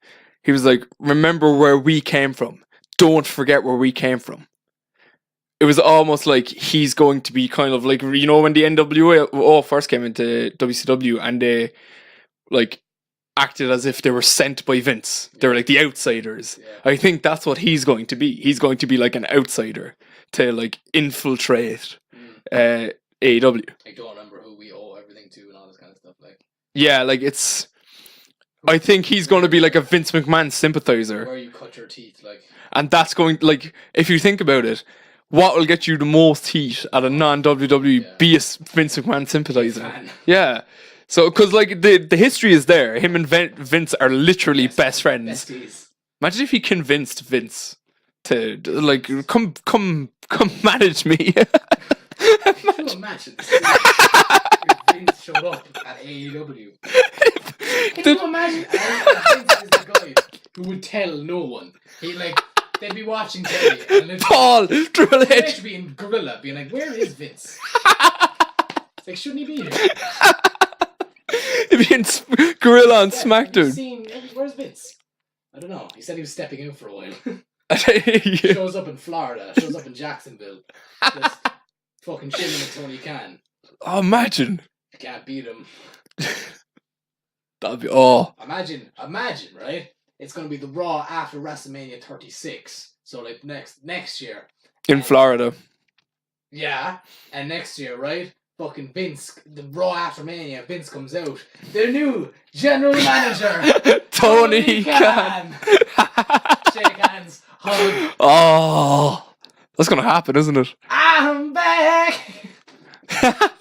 where we came from. Don't forget where we came from. It was almost like he's going to be kind of like, when the NWO first came into WCW and they like acted as if they were sent by Vince. They were like the outsiders. Yeah. I think that's what he's going to be. He's going to be like an outsider to like infiltrate AEW. I don't remember who we owe everything to and all this kind of stuff. Like, yeah, like it's. I think he's going to be like a Vince McMahon sympathizer. Where you cut your teeth, like. And that's going, like, if you think about it, what will get you the most heat at a non-WWE? Be a Vince McMahon sympathizer. Yeah. So, because, like, the history is there. Him and Vince are literally best friends. Besties. Imagine if he convinced Vince to like come manage me. Can you imagine if Vince showed up at AEW? Can you imagine Vince is the guy who would tell no one? They'd be watching telly and it's Paul Triple H would be in Gorilla, being like, "Where is Vince?" It's like, shouldn't he be here? He'd be in Gorilla on SmackDown. Where's Vince? I don't know. He said he was stepping out for a while. Yeah. Shows up in Florida. Shows up in Jacksonville. Just fucking chilling at Tony Khan. Oh, imagine. I can't beat him. That'd be Imagine, right? It's gonna be the Raw after WrestleMania 36. So like next year. in Florida. Yeah, and next year, right? Fucking Vince, the Raw after Mania, Vince comes out. The new general manager, Tony Khan. Shake hands, hug. Oh, that's gonna happen, isn't it? I'm back.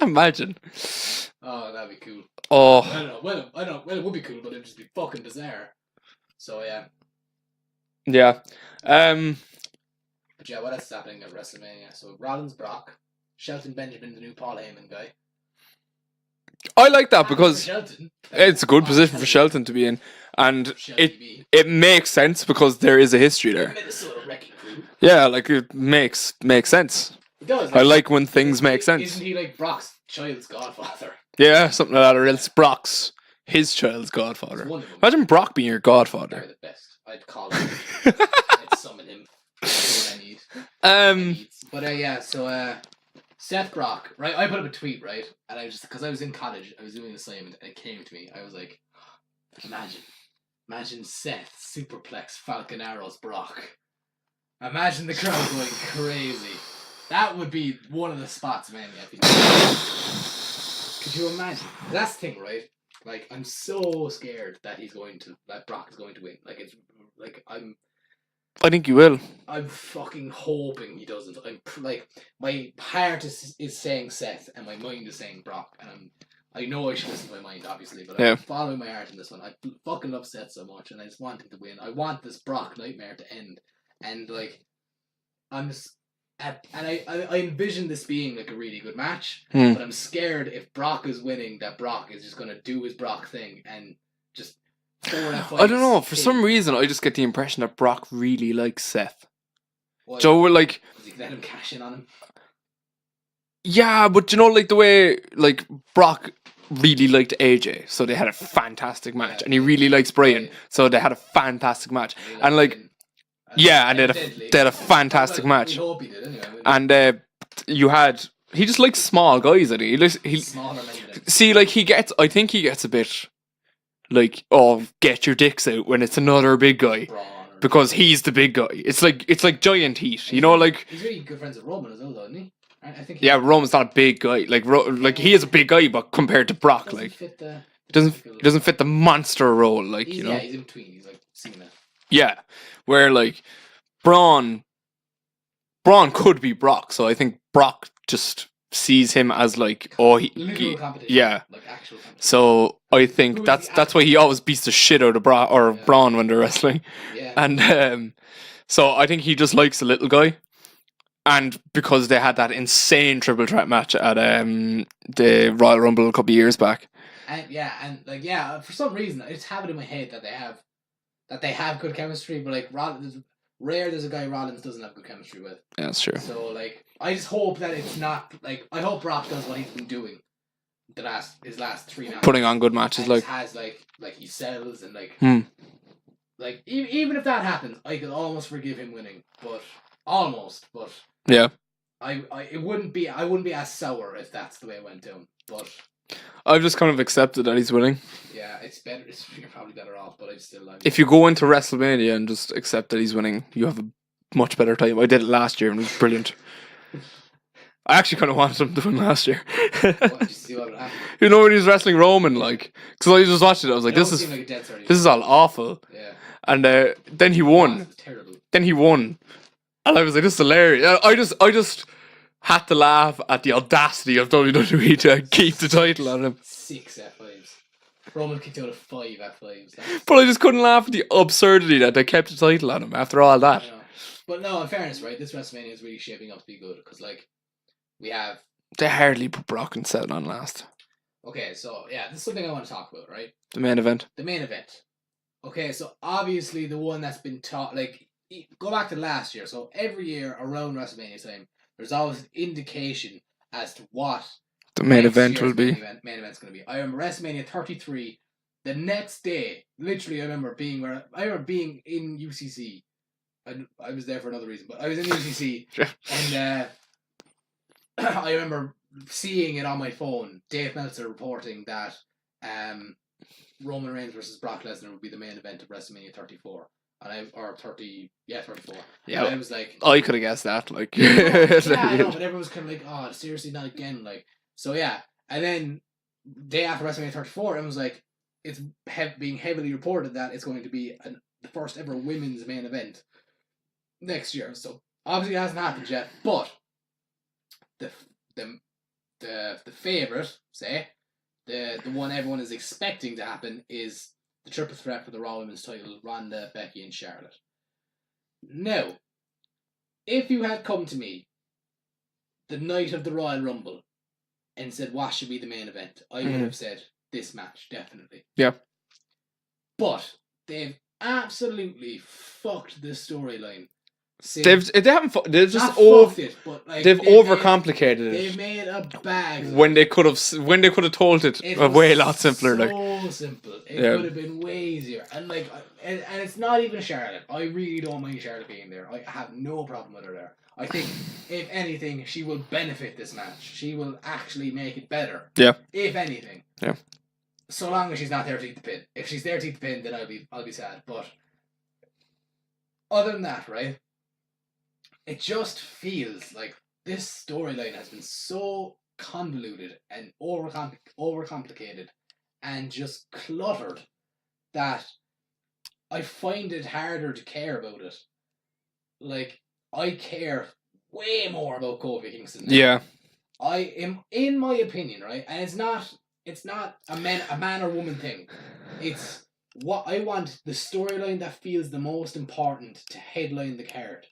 Imagine. Oh, that'd be cool. Oh, I don't know. Well, it would be cool, but it'd just be fucking bizarre. So yeah. yeah. But yeah, what else is happening at WrestleMania? So Rollins, Brock, Shelton Benjamin, the new Paul Heyman guy. I like that because Shelton, it's a good position for Shelton to be in, and Shelton it makes sense because there is a history there. Minnesota Wrecking Crew. Yeah, like it makes sense. It does. I like when things make sense. Isn't he like Brock's child's godfather? Yeah, something like that, or else Brock's his child's godfather. It's one of them. Imagine Brock being your They're godfather. the best. I'd call him. I'd summon him. That's what I need. But yeah, so Seth Brock, right? I put up a tweet, right? And I just, because I was in college, I was doing an assignment, and it came to me. I was like, imagine Seth superplex Falcon Arrows Brock. Imagine the crowd going crazy. That would be one of the spots, man. Could you imagine? That's the thing, right? Like, I'm so scared that Brock is going to win. Like, it's like I think you will. I'm fucking hoping he doesn't. My heart is saying Seth, and my mind is saying Brock, and I know I should listen to my mind, obviously, but I'm following my heart in this one. I fucking love Seth so much, and I just want him to win. I want this Brock nightmare to end, and like, I'm just. And I envision this being like a really good match, but I'm scared if Brock is winning that Brock is just gonna do his Brock thing and just. I don't know. For some reason, I just get the impression that Brock really likes Seth. What? Joe will like. Does he let him cash in on him? Yeah, but you know, like the way like Brock really liked AJ, so they had a fantastic match, and he really likes Bryan, so they had a fantastic match, and like. Yeah, and they had a fantastic match. We hope he did anyway. And he just likes small guys. I think Smaller men. See, like I think he gets a bit like, oh, get your dicks out when it's another big guy because he's the big guy. It's like giant heat, you know, like he's really good friends with Roman as well, though, isn't he? I think. Yeah, Roman's not a big guy. Like he is a big guy, but compared to Brock, like he doesn't fit the monster role, like you know. Yeah, he's in between. He's like Cena. Yeah, where like Braun could be Brock, so I think Brock just sees him as like competition. Yeah. Like actual competition. So I think that's why he always beats the shit out of Braun when they're wrestling. Yeah. And so I think he just likes a little guy. And because they had that insane triple threat match at the Royal Rumble a couple of years back. And for some reason I just have it in my head that they have good chemistry, but like Rollins, rare there's a guy Rollins doesn't have good chemistry with. Yeah, that's true. So like I just hope that it's not like, I hope Brock does what he's been doing his last 3 matches. Putting on good matches, like has like he sells and like like even if that happens, I could almost forgive him winning, but yeah. I wouldn't be as sour if that's the way it went down, but. I've just kind of accepted that he's winning. Yeah, it's better. You're probably better off, but I still like. If you go into WrestleMania and just accept that he's winning, you have a much better time. I did it last year and it was brilliant. I actually kind of wanted him to win last year. What, did you see what happened? You know when he was wrestling Roman, like, because I just watched it, I was like, this is all awful. Yeah. And then he won. It was terrible. Then he won, and I was like, this is hilarious. I just had to laugh at the audacity of WWE to keep the title on him. 6 F5s. Roman kicked out of 5 F5s. But I just couldn't laugh at the absurdity that they kept the title on him after all that. But no, in fairness, right, this WrestleMania is really shaping up to be good because, like, we have. They hardly put Brock and Seth on last. Okay, so yeah, this is something I want to talk about, right? The main event. The main event. Okay, so obviously the one that's been taught, like, go back to last year. So every year around WrestleMania time, there's always an indication as to what the main next event will year's be. Main event's going to be. I remember WrestleMania 33. The next day, literally, I remember being in UCC. I was there for another reason, but I was in UCC, and I remember seeing it on my phone. Dave Meltzer reporting that Roman Reigns versus Brock Lesnar would be the main event of WrestleMania 34. And 34. Yeah, and I was like, I could have guessed that. Like, yeah, I know, but everyone was kind of like, oh, seriously, not again. Like, so yeah, and then day after WrestleMania 34, everyone was like, it's being heavily reported that it's going to be the first ever women's main event next year. So obviously it hasn't happened yet, but the favorite, say, the one everyone is expecting to happen is the triple threat for the Raw Women's title: Ronda, Becky, and Charlotte. Now, if you had come to me the night of the Royal Rumble and said what should be the main event, I would have said this match, definitely. Yeah. But they've absolutely fucked the storyline. They've just fucked it, but like they've overcomplicated it. They've made a bag when they could have told it a way a lot simpler. So simple. It could have been way easier. And like, and it's not even Charlotte. I really don't mind Charlotte being there. I have no problem with her there. I think if anything, she will benefit this match. She will actually make it better. Yeah. If anything. Yeah. So long as she's not there to eat the pin. If she's there to eat the pin, then I'll be sad. But other than that, right? It just feels like this storyline has been so convoluted and overcomplicated and just cluttered that I find it harder to care about it. Like, I care way more about Kofi Kingston now. Yeah. I am, in my opinion, right? And it's not a man or woman thing. It's what I want, the storyline that feels the most important to headline the card.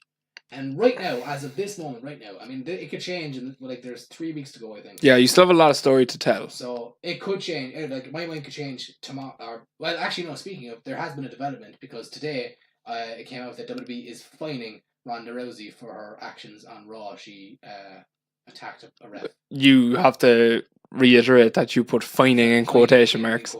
And right now, as of this moment, I mean, it could change, and like there's 3 weeks to go, I think. Yeah, you still have a lot of story to tell. So it could change. Like, my mind could change tomorrow. Or, well, actually, no. Speaking of, there has been a development because today, it came out that WWE is fining Ronda Rousey for her actions on Raw. She attacked a ref. You have to reiterate that you put fining in quotation marks.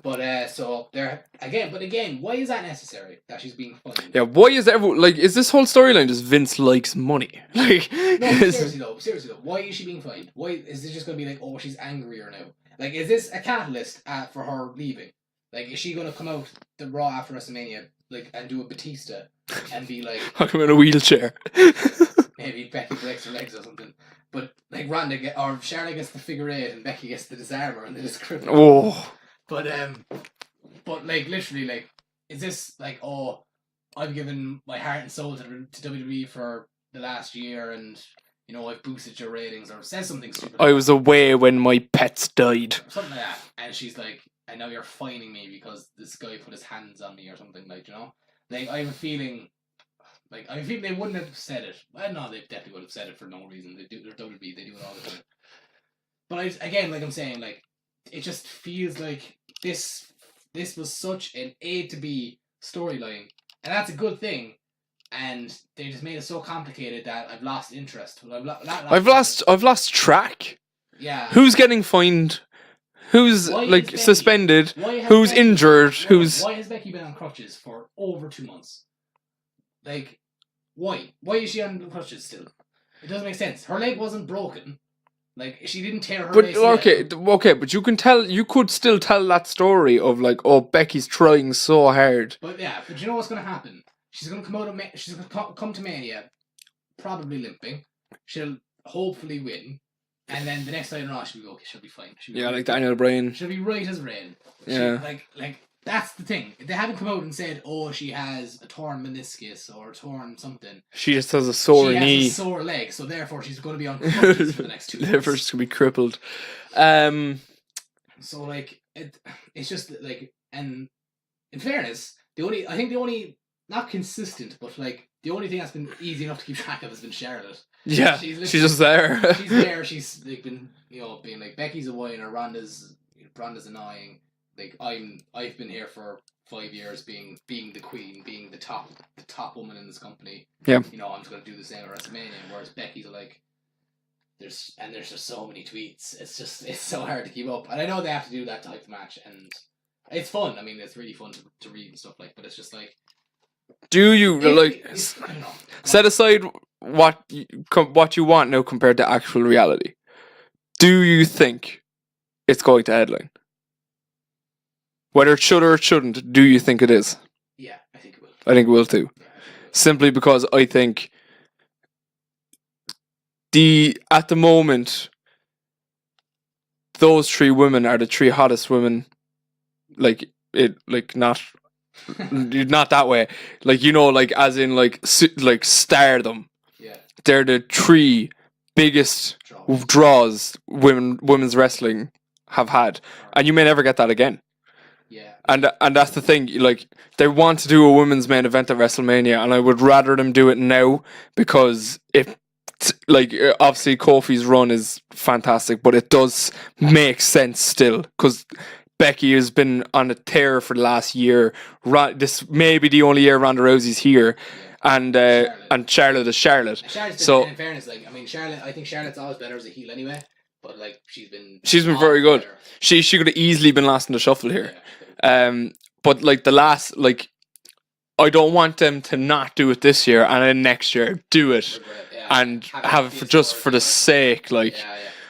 But so there again. But again, why is that necessary? That she's being fined? Yeah, why is everyone like? Is this whole storyline just Vince likes money? Like, no, seriously though, why is she being fined? Why is this just going to be like, oh, she's angrier now? Like, is this a catalyst for her leaving? Like, is she going to come out the Raw after WrestleMania, like, and do a Batista and be like, I'm in a wheelchair. Maybe Becky breaks her legs or something. But like Ronda or Charlotte gets the figure eight and Becky gets the disarmer and they just cripple. Oh. But like literally, like, is this like, oh, I've given my heart and soul to WWE for the last year, and you know I've boosted your ratings, or says something stupid. I was away when my pets died. Something like that, and she's like, and now you're fining me because this guy put his hands on me or something, like, you know. Like, I have a feeling. Like, I think they wouldn't have said it. Well, no, they definitely would have said it for no reason. They do. They're WWE. They do it all the time. But again, like I'm saying, like, it just feels like this was such an A to B storyline, and that's a good thing. And they just made it so complicated that I've lost interest. I've lost track. Yeah. Who's getting fined? Who's like suspended? Who's injured? Why has Becky been on crutches for over 2 months? Like, why? Why is she on crutches still? It doesn't make sense. Her leg wasn't broken. Like, she didn't tear her ACL. Okay, but you could still tell that story of like, oh, Becky's trying so hard. But you know what's going to happen? She's going to come out she's going to come to Mania, probably limping. She'll hopefully win. And then the next time on, she'll be okay. She'll be fine. Like Daniel Bryan. She'll be right as rain. Yeah. Like that's the thing. They haven't come out and said, "Oh, she has a torn meniscus or a torn something." She just has a sore knee. She has a sore leg, so therefore she's going to be on crutches for the next 2 months. Therefore she's going to be crippled. So like it's just like, and in fairness, the only not consistent, but like the only thing that's been easy enough to keep track of has been Charlotte. Yeah, she's just there. She's there. She's like been being like Becky's a whiner, Ronda's annoying. Like I've been here for 5 years, being the queen, being the top woman in this company. Yeah. I'm just gonna do the same at WrestleMania. Whereas Becky's like, there's just so many tweets. It's so hard to keep up. And I know they have to do that type of match, and it's fun. I mean, it's really fun to read and stuff like. But it's just like, do you like I don't know. set aside what you want now compared to actual reality? Do you think it's going to headline? Whether it should or it shouldn't, do you think it is? Yeah, I think it will. I think it will too. Yeah, I think it will. Simply because I think at the moment those 3 women are the 3 hottest women. Not not that way. As in stardom. Yeah. They're the 3 biggest draws women's wrestling have had, and you may never get that again. Yeah. And that's the thing. They want to do a women's main event at WrestleMania, and I would rather them do it now, because obviously Kofi's run is fantastic, but it does make sense still, because Becky has been on a tear for the last year. This may be the only year Ronda Rousey's here, and Charlotte is Charlotte. Charlotte's so been, in fairness, Charlotte. I think Charlotte's always better as a heel anyway. But she's been very good. Better. She could have easily been lost in the shuffle here. Yeah, but the last I don't want them to not do it this year and then next year do it and have it just for the sake that's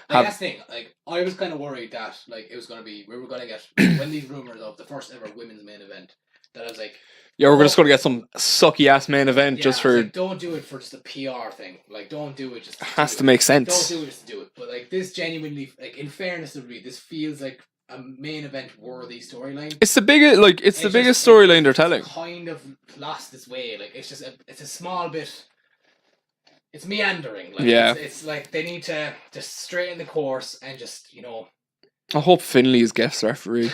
the thing. I was kind of worried that it was gonna be, we were gonna get when these rumors of the first ever women's main event, that I was like, yeah, we're just gonna get some sucky ass main event just for. Don't do it for just a PR thing. Don't do it just. It has to make sense. Don't do it just to do it. But this genuinely, in fairness to me, this feels like a main event worthy storyline. It's the biggest, it's the biggest storyline they're telling. Kind of lost its way. It's just it's a small bit. It's meandering. It's they need to just straighten the course and just I hope Finley is guest referee.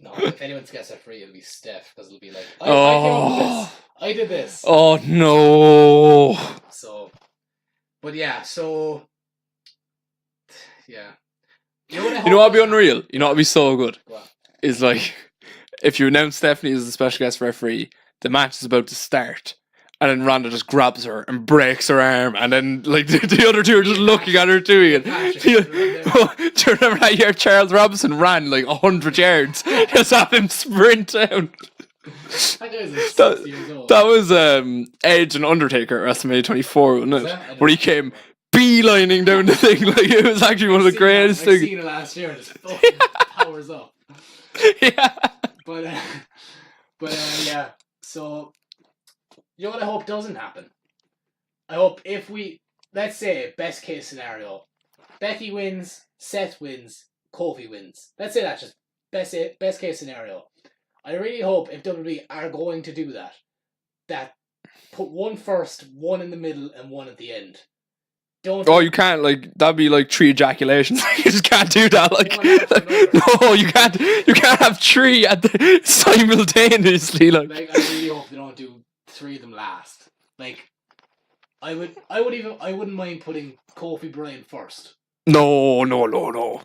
No, if anyone's guessed that free, it'll be Steph, because it'll be like, I came up with this. I did this. Oh no. So, but yeah, yeah. You know what'd be unreal? You know what'd be so good? What? Is if you announce Stephanie as the special guest referee, the match is about to start, and then Ronda just grabs her and breaks her arm, and then the other 2 are just looking at her doing it. Do you remember that year Charles Robinson ran 100 yards? Just have him sprint down. That was Edge and Undertaker at WrestleMania 24, wasn't it? Where he came beelining down the thing. It was actually one of the greatest things. I've seen it last year, and it just fucking powers up. Yeah. But yeah. So, you know what I hope doesn't happen? I hope let's say, best case scenario, Becky wins, Seth wins, Kofi wins. Let's say that's just best case scenario. I really hope, if WWE are going to do that put one first, one in the middle, and one at the end. You can't, that'd be 3 ejaculations. You just can't do that. No, you can't have 3 simultaneously. I really hope they don't do 3 of them last. I wouldn't mind putting Kofi Bryan first. No.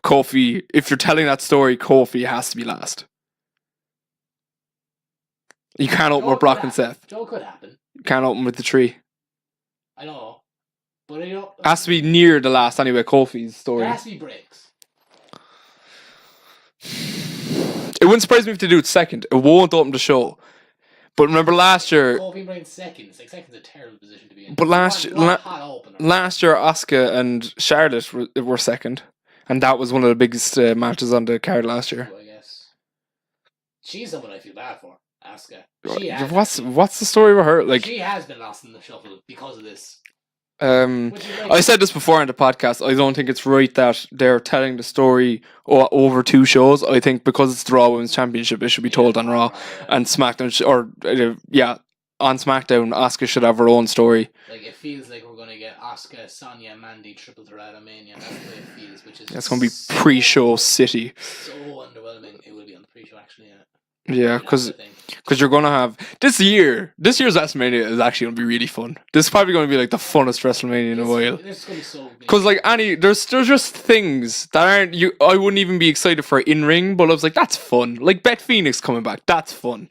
Kofi, if you're telling that story, Kofi has to be last. You can't open with Brock and Seth. Joe could happen. You can't open with the 3. I know. But it has to be near the last anyway, Kofi's story. There has to be breaks. It wouldn't surprise me if they do it second. It won't open the show. But remember last year... Kofi Bryan's second. Second's a terrible position to be in. But last year, Asuka and Charlotte were second. And that was one of the biggest matches on the card last year. I guess. She's someone I feel bad for. Asuka. What's the story with her? She has been lost in the shuffle because of this. I said this before on the podcast. I don't think it's right that they're telling the story over 2 shows. I think because it's the Raw Women's Championship, it should be told on Raw, and SmackDown, on SmackDown, Asuka should have her own story. It feels like we're gonna get Asuka, Sonya, Mandy, triple threat at Mania. That's the way it feels, which is it's gonna be pre-show city. So underwhelming. It will be on the pre-show actually. Yeah. Yeah, That's the thing. because you're gonna have this year's WrestleMania is actually gonna be really fun. This is probably gonna be like the funnest WrestleMania in a while. It's gonna be so big. Because like there's just things that aren't you. I wouldn't even be excited for in ring, but I was like, that's fun. Like Beth Phoenix coming back, that's fun.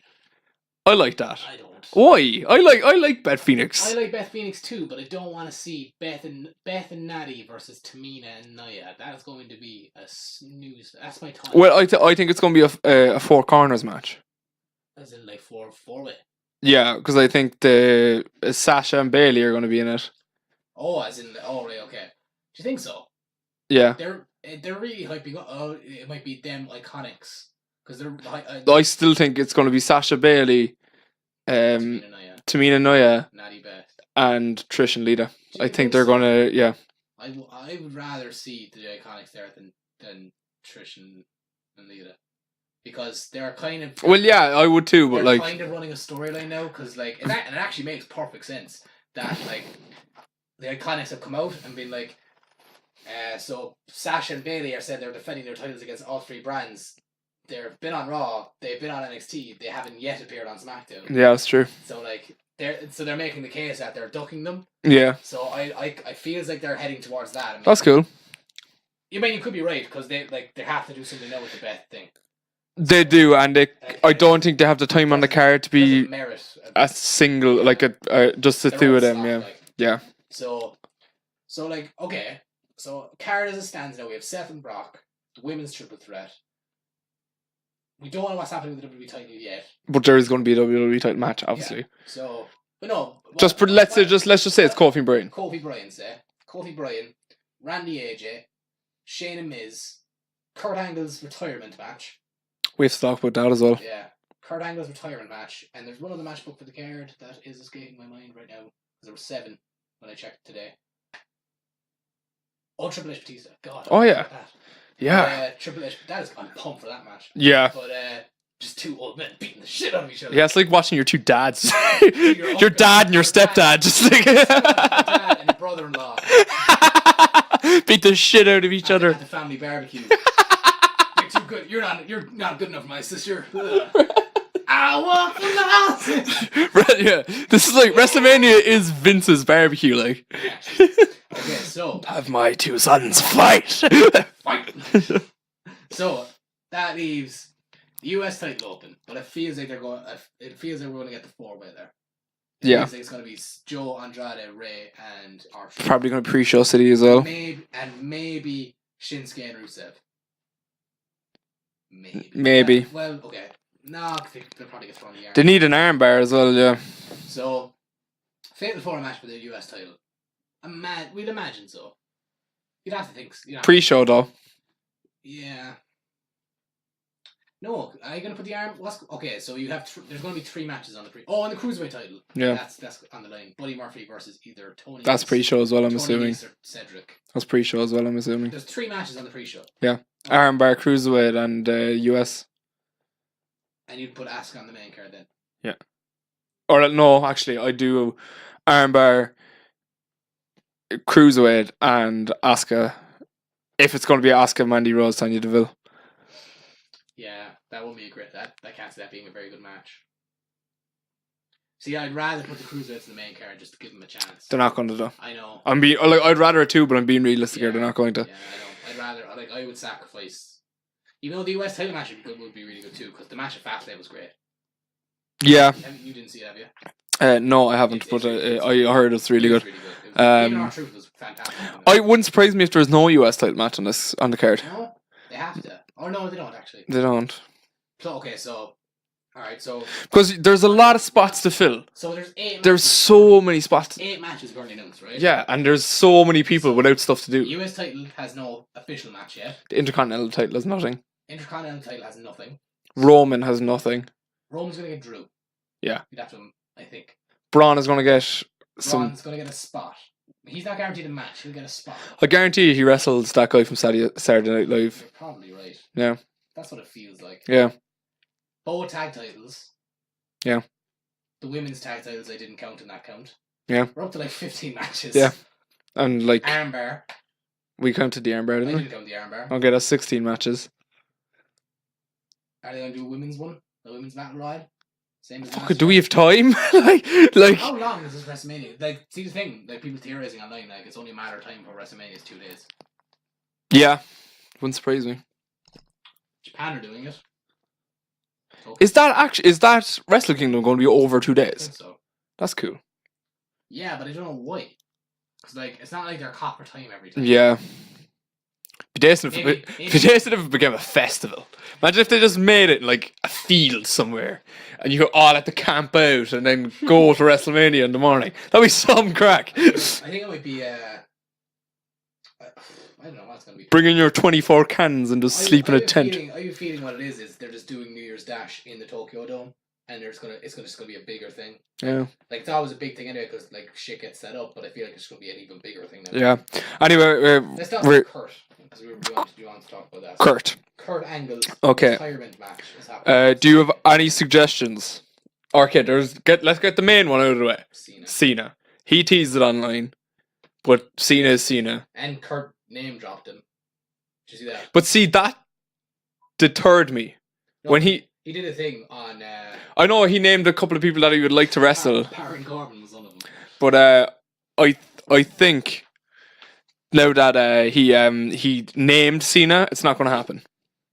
I like that. I don't. Why? I like Beth Phoenix. I like Beth Phoenix too, but I don't want to see Beth and Natty versus Tamina and Nia. That is going to be a snooze. That's my time. Well, I think it's gonna be a four corners match. As in like four way. Yeah, because I think the Sasha and Bailey are gonna be in it. Oh, as in right, okay. Do you think so? Yeah. They're really hyping up. Oh, it might be them Iconics because they're. I still think it's gonna be Sasha Bailey, Tamina Nia, Natty Beth, and Trish and Lita. I think think they're so? gonna I would rather see the Iconics there than Trish and Lita. Because they're kind of... Well, yeah, I would too, but they're like... kind of running a storyline now, because like, and it actually makes perfect sense that like, the Iconics have come out and been like, so Sasha and Bailey are saying they're defending their titles against all three brands. They've been on Raw, they've been on NXT, they haven't yet appeared on SmackDown. Yeah, that's true. So like, they're making the case that they're ducking them. Yeah. So I feels like they're heading towards that. I mean, that's cool. You could be right, because they have to do something now with the Beth thing. They do, and I don't think they have the time on the card to be a single, like just the two of them, yeah. Like. Yeah. So like, okay. So card as it stands now, we have Seth and Brock, the women's triple threat. We don't know what's happening with the WWE title yet. But there is going to be a WWE title match, obviously. Yeah. So, but no. Let's just say it's Kofi and Bryan. Kofi Bryan, Randy AJ, Shane and Miz, Kurt Angle's retirement match. We have to talk about that as well. Yeah, Kurt Angle's retirement match, and there's one other match book for the card that is escaping my mind right now because there were 7 when I checked today. Oh, Triple H Batista, God. Oh yeah, that. Yeah. Triple H, I'm pumped for that match. Yeah. But just 2 old men beating the shit out of each other. Yeah, it's like watching your 2 dads, your dad and your stepdad, just like your dad and your brother-in-law beat the shit out of each other at the family barbecue. Too good. You're not good enough, my sister. I want the Right, yeah. This is like WrestleMania is Vince's barbecue, like. Okay, so have my 2 sons fight. Fight. So that leaves the US title open, but it feels like we're going to get the 4-way there. It feels like it's going to be Joe, Andrade, Ray, and Archer. Probably going to pre-show City as well. Maybe Shinsuke and Rusev. Maybe. Well, okay. No, they'll probably get thrown in the arm. They need an armbar as well, yeah. So, Fatal 4 match for the US title. We'd imagine so. You'd have to think. Pre-show though. Yeah. No, are you gonna put the arm? Okay, so you have. There's gonna be 3 matches on the on the cruiserweight title. Yeah. That's on the line. Buddy Murphy versus either Tony. That's pre-show as well, I'm assuming. Or Cedric. That's pre-show as well, I'm assuming. There's 3 matches on the pre-show. Yeah. Armbar, cruiserweight, and US. And you'd put Asuka on the main card then. Yeah. Or no, actually, I do armbar, cruiserweight, and Asuka. If it's going to be Asuka, Mandy Rose, Tanya Deville. Yeah, that would be a great. That can't see that being a very good match. See, I'd rather put the cruiserweights in the main card just to give them a chance. They're not going to though. I know. I'd rather it too, but I'm being realistic here. They're not going to. Yeah, I know. I would sacrifice. Even though the US title match would be really good too, because the match at Fastlane was great. Yeah. You didn't see it, have you? No, I haven't, but I heard it's really good. Really good. Even R-Truth was fantastic. I wouldn't surprise me if there's no US title match on the card. No, they have to. Oh no, they don't actually. They don't. So okay, so alright, so because there's a lot of spots to fill. So there's 8 matches. There's so many spots. 8 matches currently announced, right? Yeah, and there's so many people without stuff to do. The US title has no official match yet. The Intercontinental title has nothing. Intercontinental title has nothing. Roman has nothing. Roman's gonna get Drew. Yeah. You'd have to, I think. Braun is gonna get Braun's gonna get a spot. He's not guaranteed a match. He'll get a spot. I guarantee you he wrestles that guy from Saturday Night Live. You're probably right. Yeah. That's what it feels like. Yeah. Both tag titles. Yeah. The women's tag titles I didn't count in that count. Yeah. We're up to like 15 matches. Yeah. And like armbar. We counted the armbar, didn't we? I didn't count the armbar. Okay, that's 16 matches. Are they gonna do a women's one? The women's battle royal. Same as Fuck last it, do year. we have time? like. How long is this WrestleMania? Like, see the thing, like people theorizing online, like it's only a matter of time for WrestleMania is 2 days. Yeah, wouldn't surprise me. Japan are doing it. Okay. Is that Wrestle Kingdom going to be over 2 I days? think so. That's cool. Yeah, but I don't know why. Because like it's not like they're copper time every time. Yeah. Be decent Maybe. if it became a festival. Imagine if they just made it in like a field somewhere and you could all have to camp out and then go to WrestleMania in the morning. That'd be some crack. I think it might be. I don't know what it's gonna be. Bring in your 24 cans and just sleep in a tent. I have a feeling what it is they're just doing New Year's Dash in the Tokyo Dome, and it's just gonna be a bigger thing. Yeah. Like it's always a big thing anyway, because like shit gets set up, but I feel like it's gonna be an even bigger thing now. Yeah. Anyway, let's talk about Kurt, because we want to talk about that. Kurt Angle's retirement match is happening. Do you have any suggestions? Okay, let's get the main one out of the way. Cena. He teased it online, but Cena is Cena. And Kurt name dropped him. Did you see that? But see, that deterred me. No, when he did a thing on... I know he named a couple of people that he would like to wrestle. Baron Corbin was one of them. But I think now that he named Cena, it's not going to happen.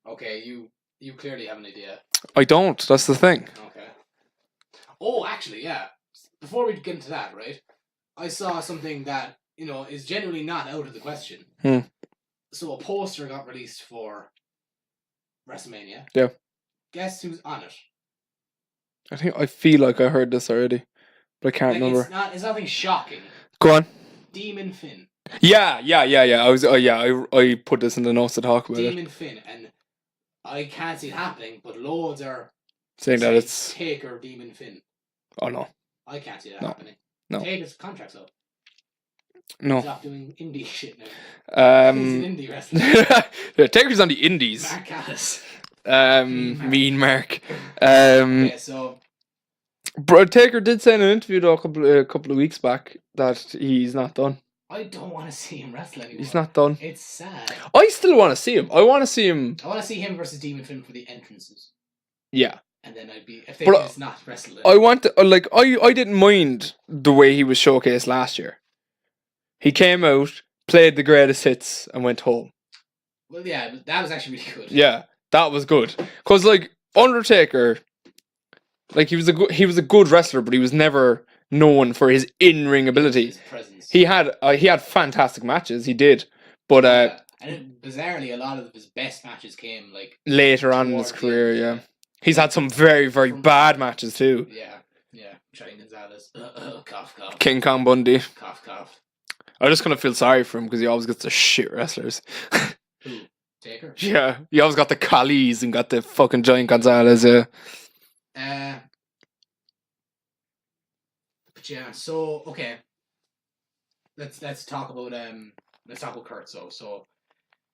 Okay, you clearly have an idea. I don't. That's the thing. Okay. Oh, actually, yeah. Before we get into that, right? I saw something that is genuinely not out of the question. So a poster got released for WrestleMania. Yeah. Guess who's on it? I feel like I heard this already, but I can't remember. It's nothing shocking. Go on. Demon Finn. Yeah. I put this in the notes to talk about Demon Finn, and I can't see it happening, but loads are saying that it's Taker Demon Finn. Oh no. I can't see that happening. No. Taker's contract's up. No. Stop doing indie shit now. He's an indie wrestler. Taker's on the indies. Mark Callis. Mean Mark. Okay, so Taker did say in an interview though, a couple of weeks back that he's not done. I don't want to see him wrestle anymore. He's not done. It's sad. I still want to see him. I want to see him versus Demon Finn for the entrances. Yeah. And then I'd be if they just not wrestle. I want to, I didn't mind the way he was showcased last year. He came out, played the greatest hits, and went home. Well, yeah, but that was actually really good. Yeah, that was good. Cause Undertaker, he was a good wrestler, but he was never known for his in-ring ability. His presence. He had fantastic matches. He did, but and bizarrely, a lot of his best matches came later on in his career. Yeah, he's had some very very bad matches too. Yeah. Shane Gonzalez, cough cough. King Kong Bundy, cough cough. I just kind of feel sorry for him because he always gets the shit wrestlers. Who? Taker? Yeah, he always got the Khali's and got the fucking Giant Gonzalez. Yeah. But yeah, so okay. Let's talk about Kurt. So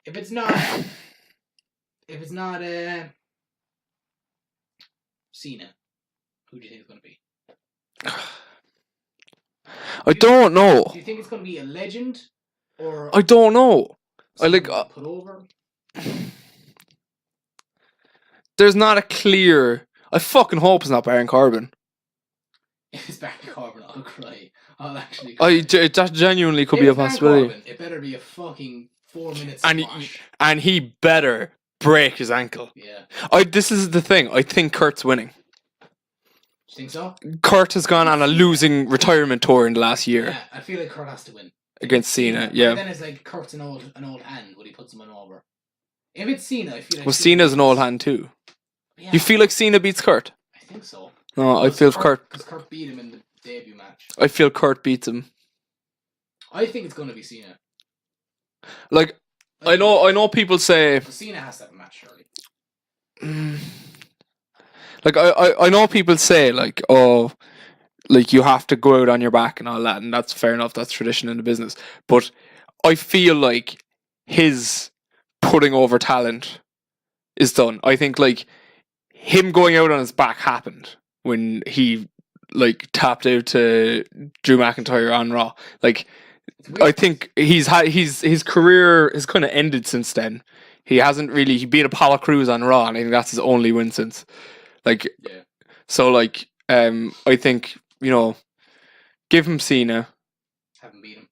if it's not Cena, who do you think it's gonna be? I don't know. Do you think it's gonna be a legend, or I don't know. put over? There's not a clear. I fucking hope it's not Baron Corbin. If it's Baron Corbin, I'll cry. I'll actually cry. That genuinely could be a possibility. Corbin, it better be a fucking 4 minutes squash. And he better break his ankle. Yeah. This is the thing. I think Kurt's winning. You think so? Kurt has gone on a losing retirement tour in the last year. Yeah, I feel like Kurt has to win. Against Cena, yeah. But then it's like Kurt's an old hand when he puts someone over. If it's Cena, I feel like... Well, Cena's an old hand too. Yeah. You feel like Cena beats Kurt? I think so. No, I feel Kurt... Because Kurt beat him in the debut match. I feel Kurt beats him. I think it's going to be Cena. I know people say... But Cena has to have a match, surely. I know people say, you have to go out on your back and all that, and that's fair enough, that's tradition in the business. But I feel like his putting over talent is done. I think, him going out on his back happened when he, tapped out to Drew McIntyre on Raw. I think his career has kind of ended since then. He beat Apollo Crews on Raw, and I think that's his only win since. Like, Yeah. so like, I think, give him Cena, Haven't beat him.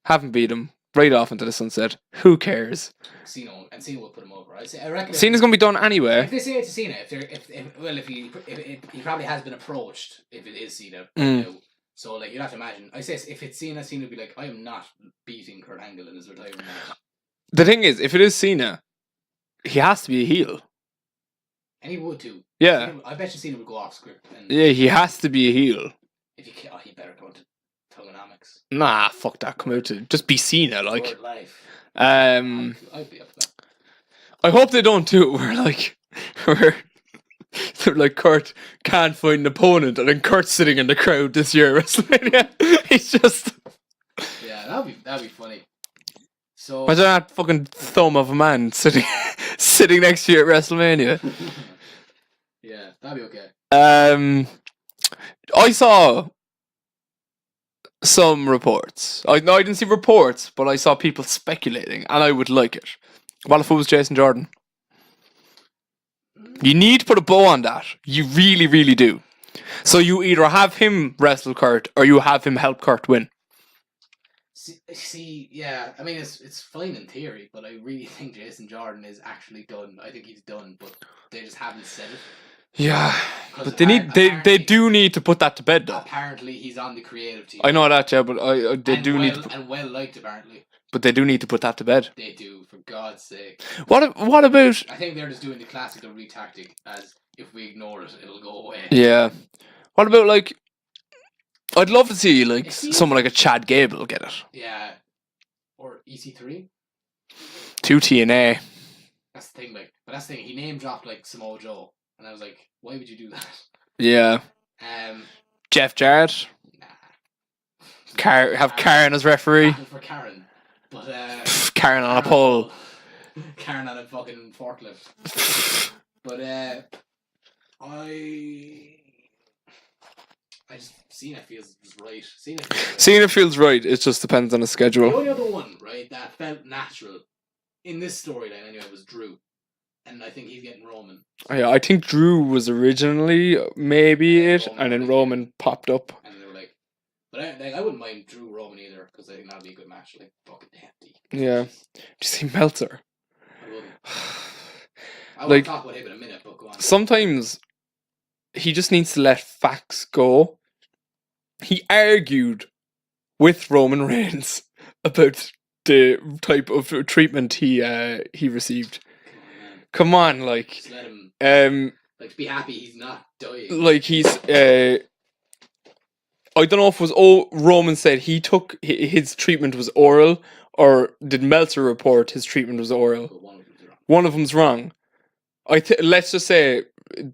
haven't beat him, right off into the sunset. Who cares? Cena will put him over. I reckon. Cena's gonna be done anyway. If they say it to Cena, if he probably has been approached, if it is Cena, so like you'd have to imagine. I say if it's Cena, Cena would be like, I am not beating Kurt Angle in his retirement match. The thing is, if it is Cena, he has to be a heel. And he would too. Yeah. I bet you Cena would go off script. And Yeah, he has to be a heel. If he better go into Togonomics. Nah, fuck that. Come out to just be Cena, like. Word life. I'd be up for that. I hope they don't do it where like Kurt can't find an opponent, and then Kurt's sitting in the crowd this year at WrestleMania. He's just yeah, that'd be funny. So imagine that fucking thumb of a man sitting next to you at WrestleMania. Yeah, that'd be okay. I saw some reports. I didn't see reports, but I saw people speculating, and I would like it. What if it was Jason Jordan? You need to put a bow on that. You really, really do. So you either have him wrestle Kurt, or you have him help Kurt win. See, yeah. I mean, it's fine in theory, but I really think Jason Jordan is actually done. I think he's done, but they just haven't said it. Yeah, but they do need to put that to bed, though. Apparently, he's on the creative team. I know that, yeah, but they do need to. And well liked, apparently. But they do need to put that to bed. They do, for God's sake. What about? I think they're just doing the classical re-tactic, as if we ignore it, it'll go away. Yeah. What about, like? I'd love to see someone like a Chad Gable get it. Yeah. Or EC3. 2 TNA. That's the thing, but that's the thing. He name dropped like Samoa Joe, and I was like, why would you do that? Yeah. Jeff Jarrett. Nah. Have Karen as referee. For Karen, but Karen on a pole. Karen on a fucking forklift. But I just Cena feels right. Cena feels right. It just depends on the schedule. The only other one, right, that felt natural in this storyline anyway was Drew, and I think he's getting Roman. Yeah, I think Drew was originally maybe and then Roman popped up. And they were like, but I wouldn't mind Drew Roman either, because I think that'd be a good match. Like fucking hefty. Yeah. Did you see Meltzer? I wouldn't. I will talk about him in a minute, but go on. Sometimes he just needs to let facts go. He argued with Roman Reigns about the type of treatment he received. Come on, like, just let him be happy he's not dying. Like he's I don't know if it was Roman said he took his treatment was oral, or did Meltzer report his treatment was oral? But one of them's wrong. Let's just say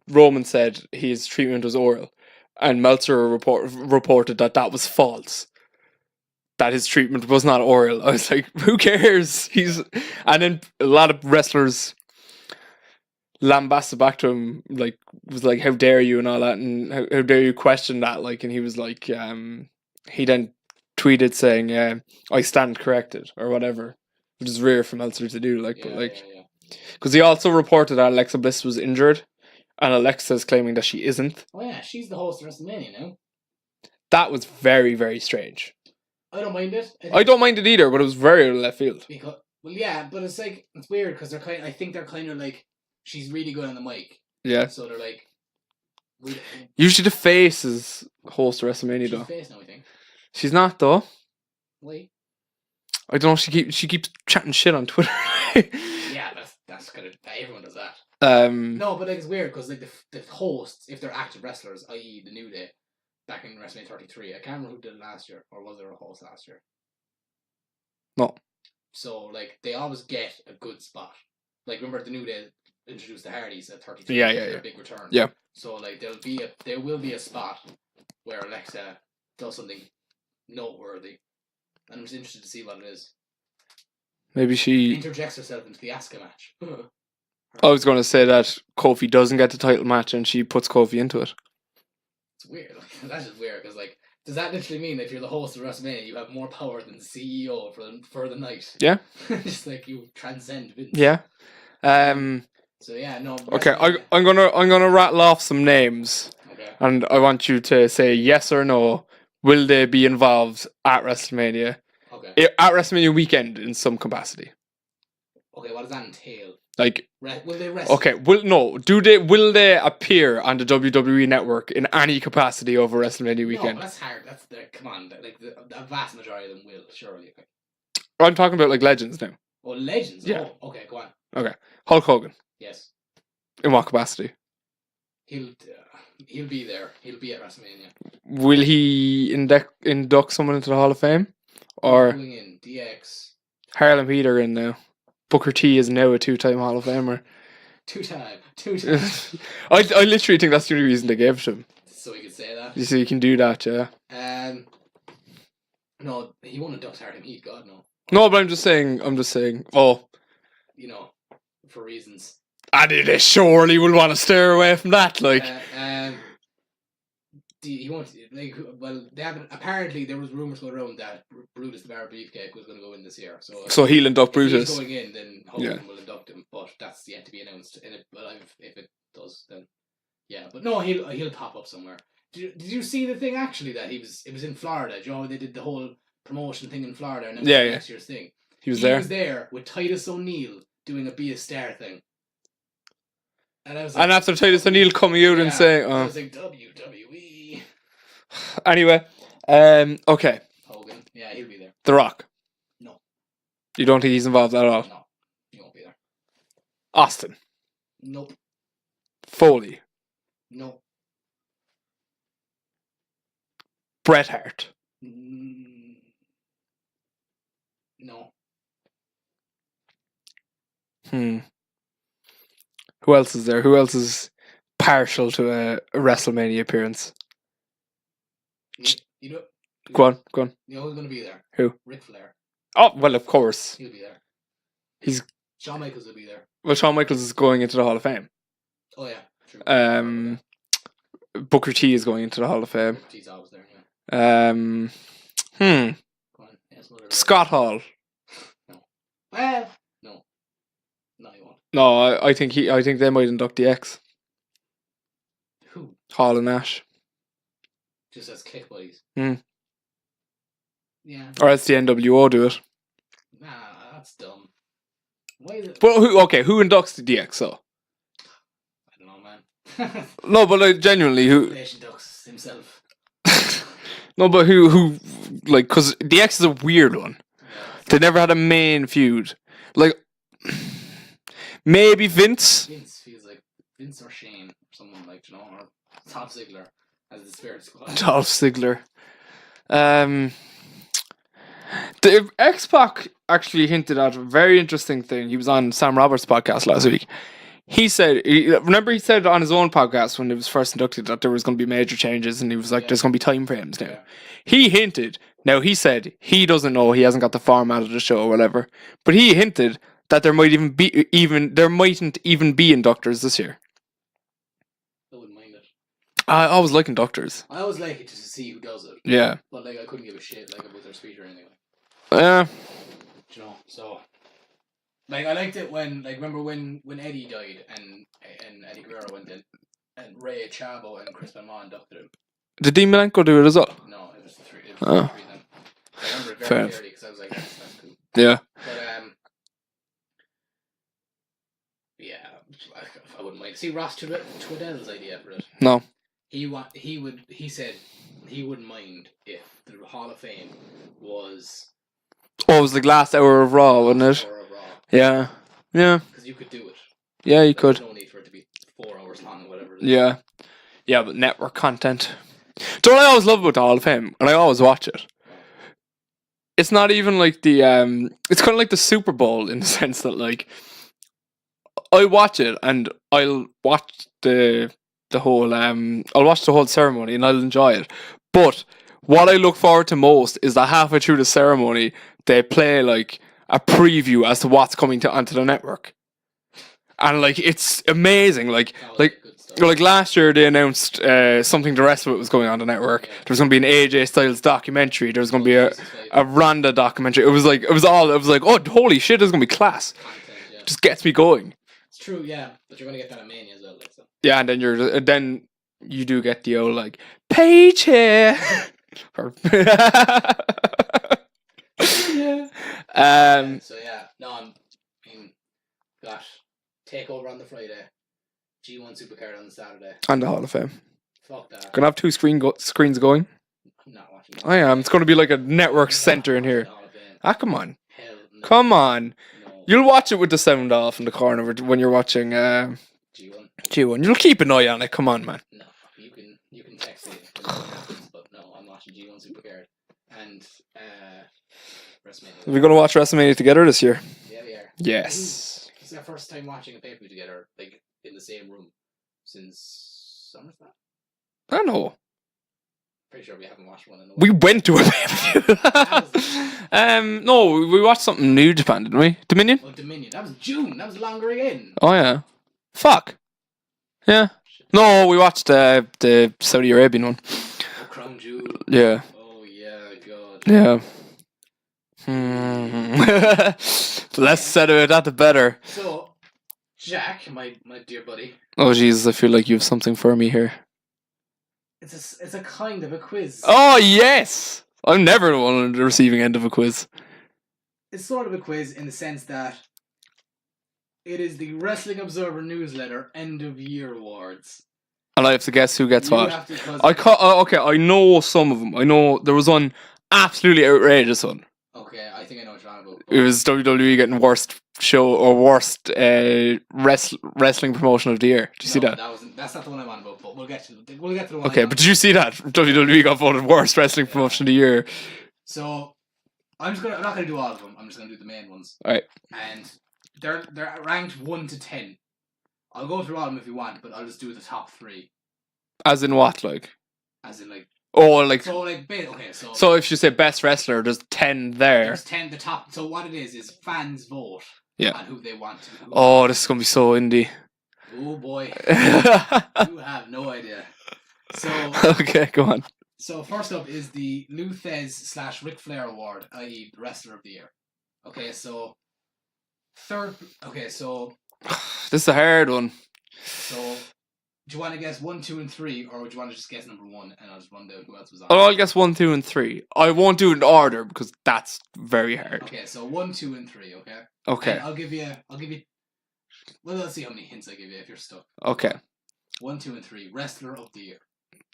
Roman said his treatment was oral, and Meltzer reported that was false. That his treatment was not oral. I was like, who cares? And then a lot of wrestlers lambasted back to him, like, was like, how dare you and all that, and how dare you question that, like, and he was like, he then tweeted saying, I stand corrected, or whatever, which is rare for Meltzer to do, like, but like, because he also reported that Alexa Bliss was injured, and Alexa's claiming that she isn't. Oh yeah, she's the host of WrestleMania now. That was very, very strange. I don't mind it. I don't mind it either, but it was very left field. Well, yeah, but it's like, it's weird, because I think they're kind of like, she's really good on the mic. Yeah. So they're like... Usually the face is host of WrestleMania, though. She's face now, I think. She's not, though. Why? I don't know, she keeps chatting shit on Twitter. Yeah, that's kind of... Everyone does that. No, but like, it's weird, because like the hosts, if they're active wrestlers, i.e. the New Day, back in WrestleMania 33, I can't remember who did it last year, or was there a host last year? No. So, like, they always get a good spot. Like, remember the New Day introduced the Hardys at 33. Yeah. A big return. Yeah. So, like, there will be a spot where Alexa does something noteworthy. And I'm just interested to see what it is. Maybe she interjects herself into the Asuka match. I was going to say that Kofi doesn't get the title match and she puts Kofi into it. It's weird. Like, that's just weird, because, like, does that literally mean that if you're the host of WrestleMania, you have more power than the CEO for the night? Yeah. Just like you transcend Vince. Yeah. So yeah, no. Okay, I'm gonna rattle off some names, Okay. and I want you to say yes or no. Will they be involved at WrestleMania? Okay. At WrestleMania weekend in some capacity? Okay, what does that entail? Like, Will they wrestle? okay, will they appear on the WWE network in any capacity over WrestleMania weekend? No, that's hard. Come on, like the vast majority of them will surely. Okay. I'm talking about like legends now. Oh, legends. Yeah. Oh, okay, go on. Okay, Hulk Hogan. Yes. In what capacity? He'll be there. He'll be at WrestleMania. Will he induct someone into the Hall of Fame? Or Going in DX. Harlem Heat are in now. Booker T is now a 2-time Hall of Famer. Two-time. I literally think that's the only reason they gave it to him. So he could say that. So you can do that, yeah. No, he won't induct Harlem Heat. God no. No, but I'm just saying. Oh, you know, for reasons. And they surely will want to steer away from that, like. He won't, like, well, they haven't, apparently there was rumours going around that Brutus the Barber Beefcake was going to go in this year. So he'll induct Brutus. If he's going in, then Hogan will induct him, but that's yet to be announced. And if it does, then yeah. But no, he'll pop up somewhere. Did you see the thing actually that it was in Florida? Do you know, they did the whole promotion thing in Florida, and then next year's thing. He was there with Titus O'Neil doing a Be a Star thing. And I was like, after Titus O'Neil coming out and saying, I was like, WWE. Anyway, okay. Hogan, yeah, he'll be there. The Rock. No. You don't think he's involved at all? No, he won't be there. Austin. Nope. Foley. No. Bret Hart. No. Who else is there? Who else is partial to a WrestleMania appearance? You know, Go on. You know who's going to be there? Who? Ric Flair. Oh, well, of course. He'll be there. Shawn Michaels will be there. Well, Shawn Michaels is going into the Hall of Fame. Oh, yeah. True. Booker T is going into the Hall of Fame. Booker T's always there, yeah. Go on. Yes, Scott Hall. No. Well, no. No, he won't. No, I think they might induct DX. Who? Hall and Nash. Just as click buddies. Yeah. Or else the NWO do it. Nah, that's dumb. Why is it? But who inducts the DX? So I don't know, man. No, but like genuinely, who? Ducks himself. No, but who? Like, because DX is a weird one. Yeah. They never had a main feud. Like, maybe Vince. Vince feels like Vince or Shane or someone like, you know, or Top Ziggler as the Spirit Squad. Dolph Ziggler. The X-Pac actually hinted at a very interesting thing. He was on Sam Roberts' podcast last week. He said on his own podcast when he was first inducted that there was going to be major changes, and he was like, there's going to be time frames now. Yeah. He hinted, now he said he doesn't know, he hasn't got the format of the show or whatever, but he hinted that there mightn't even be inductors this year. I wouldn't mind it. I always like inductors. I always like it just to see who does it. Yeah. But like I couldn't give a shit like about their speech or anything. Yeah. You know, so like I liked it when, like, remember when Eddie died and Eddie Guerrero went in and Ray Chavo and Chris Benoit inducted him. Did Dean Malenko do it as well? No, it was the three. It was the three then. I remember it very clearly because I was like, that's cool. Yeah. But yeah, I wouldn't mind. See Ross Tweddell's idea for it. No. He said he wouldn't mind if the Hall of Fame was. Oh, it was like last hour of Raw, wasn't it? Hour of Raw. Yeah. Yeah. Because you could do it. Yeah, you could. There's no need for it to be 4 hours long or whatever. Yeah. Yeah, but network content. Do you know what I always love about the Hall of Fame? And I always watch it. It's not even like the it's kind of like the Super Bowl in the sense that, like, I watch it and I'll watch the whole ceremony and I'll enjoy it. But what I look forward to most is that halfway through the ceremony they play like a preview as to what's coming onto the network. And like it's amazing. Like last year they announced something the rest of it was going on the network. There was going to be an AJ Styles documentary. There was going to be a Ronda documentary. It was like, oh, holy shit, this is going to be class. Just gets me going. true, yeah, but you're gonna get that at Mania as well, like so. Yeah, and then you do get the old like page here. Yeah. Um, So yeah, no, I mean, got Takeover on the Friday, G1 Supercard on the Saturday. and the Hall of Fame. Fuck that. Gonna have two screens going. I'm not watching. I am. It's gonna be like a network center in here. Ah, come on. Hell no. Come on. No. You'll watch it with the sound off in the corner when you're watching G1. G1. You'll keep an eye on it. Come on, man. No, you can text me, but no, I'm watching G1 Supercard and WrestleMania. Are we gonna watch WrestleMania together this year? Yeah, we are. Yes. It's our first time watching a pay-per-view together, like in the same room since SummerSlam. I know. Pretty sure we haven't watched one in a while. We went to a pay-per-view. No, we watched something New Japan, didn't we? Dominion? Oh, Dominion. That was June. That was longer again. Oh yeah. Fuck. Yeah. No, we watched the Saudi Arabian one. Oh, Crown Jewel. Yeah. Oh yeah, God. Yeah. The less said about that, the better. So, Jack, my dear buddy. Oh Jesus, I feel like you have something for me here. It's a kind of a quiz. Oh yes! I'm never the one on the receiving end of a quiz. It's sort of a quiz in the sense that it is the Wrestling Observer newsletter end of year awards. And I have to guess who gets You what. have to, Okay, I know some of them. I know there was one absolutely outrageous one. Okay, I think I know what you're on about. It was WWE getting worst show or worst wrestling promotion of the year. Did you see that? That's not the one I'm on about, but we'll get to the one. Okay, but did you see that? WWE got voted worst wrestling promotion of the year. So I'm not gonna do all of them. I'm just gonna do the main ones. Alright. And they're ranked 1 to 10. I'll go through all of them if you want, but I'll just do the top 3. As in what, like? As in like. Oh, like. So like, okay, so. So if you say best wrestler, there's 10 there. There's 10. The top. So what it is fans vote. Yeah. On who they want to. Oh, this is gonna be so indie. Oh boy. You have no idea. So. Okay, go on. So first up is the Lou Thez / Ric Flair Award, i.e. the Wrestler of the Year. Okay, so third. Okay, so this is a hard one. So do you want to guess 1, 2, and 3, or would you want to just guess number 1 and I'll just run down who else was on? Oh, I'll guess 1, 2, and 3. I won't do it in order because that's very hard. Okay, so 1, 2, and 3. Okay. Okay. And I'll give you. Well, let's see how many hints I give you if you're stuck. Okay. 1, 2, and 3. Wrestler of the Year.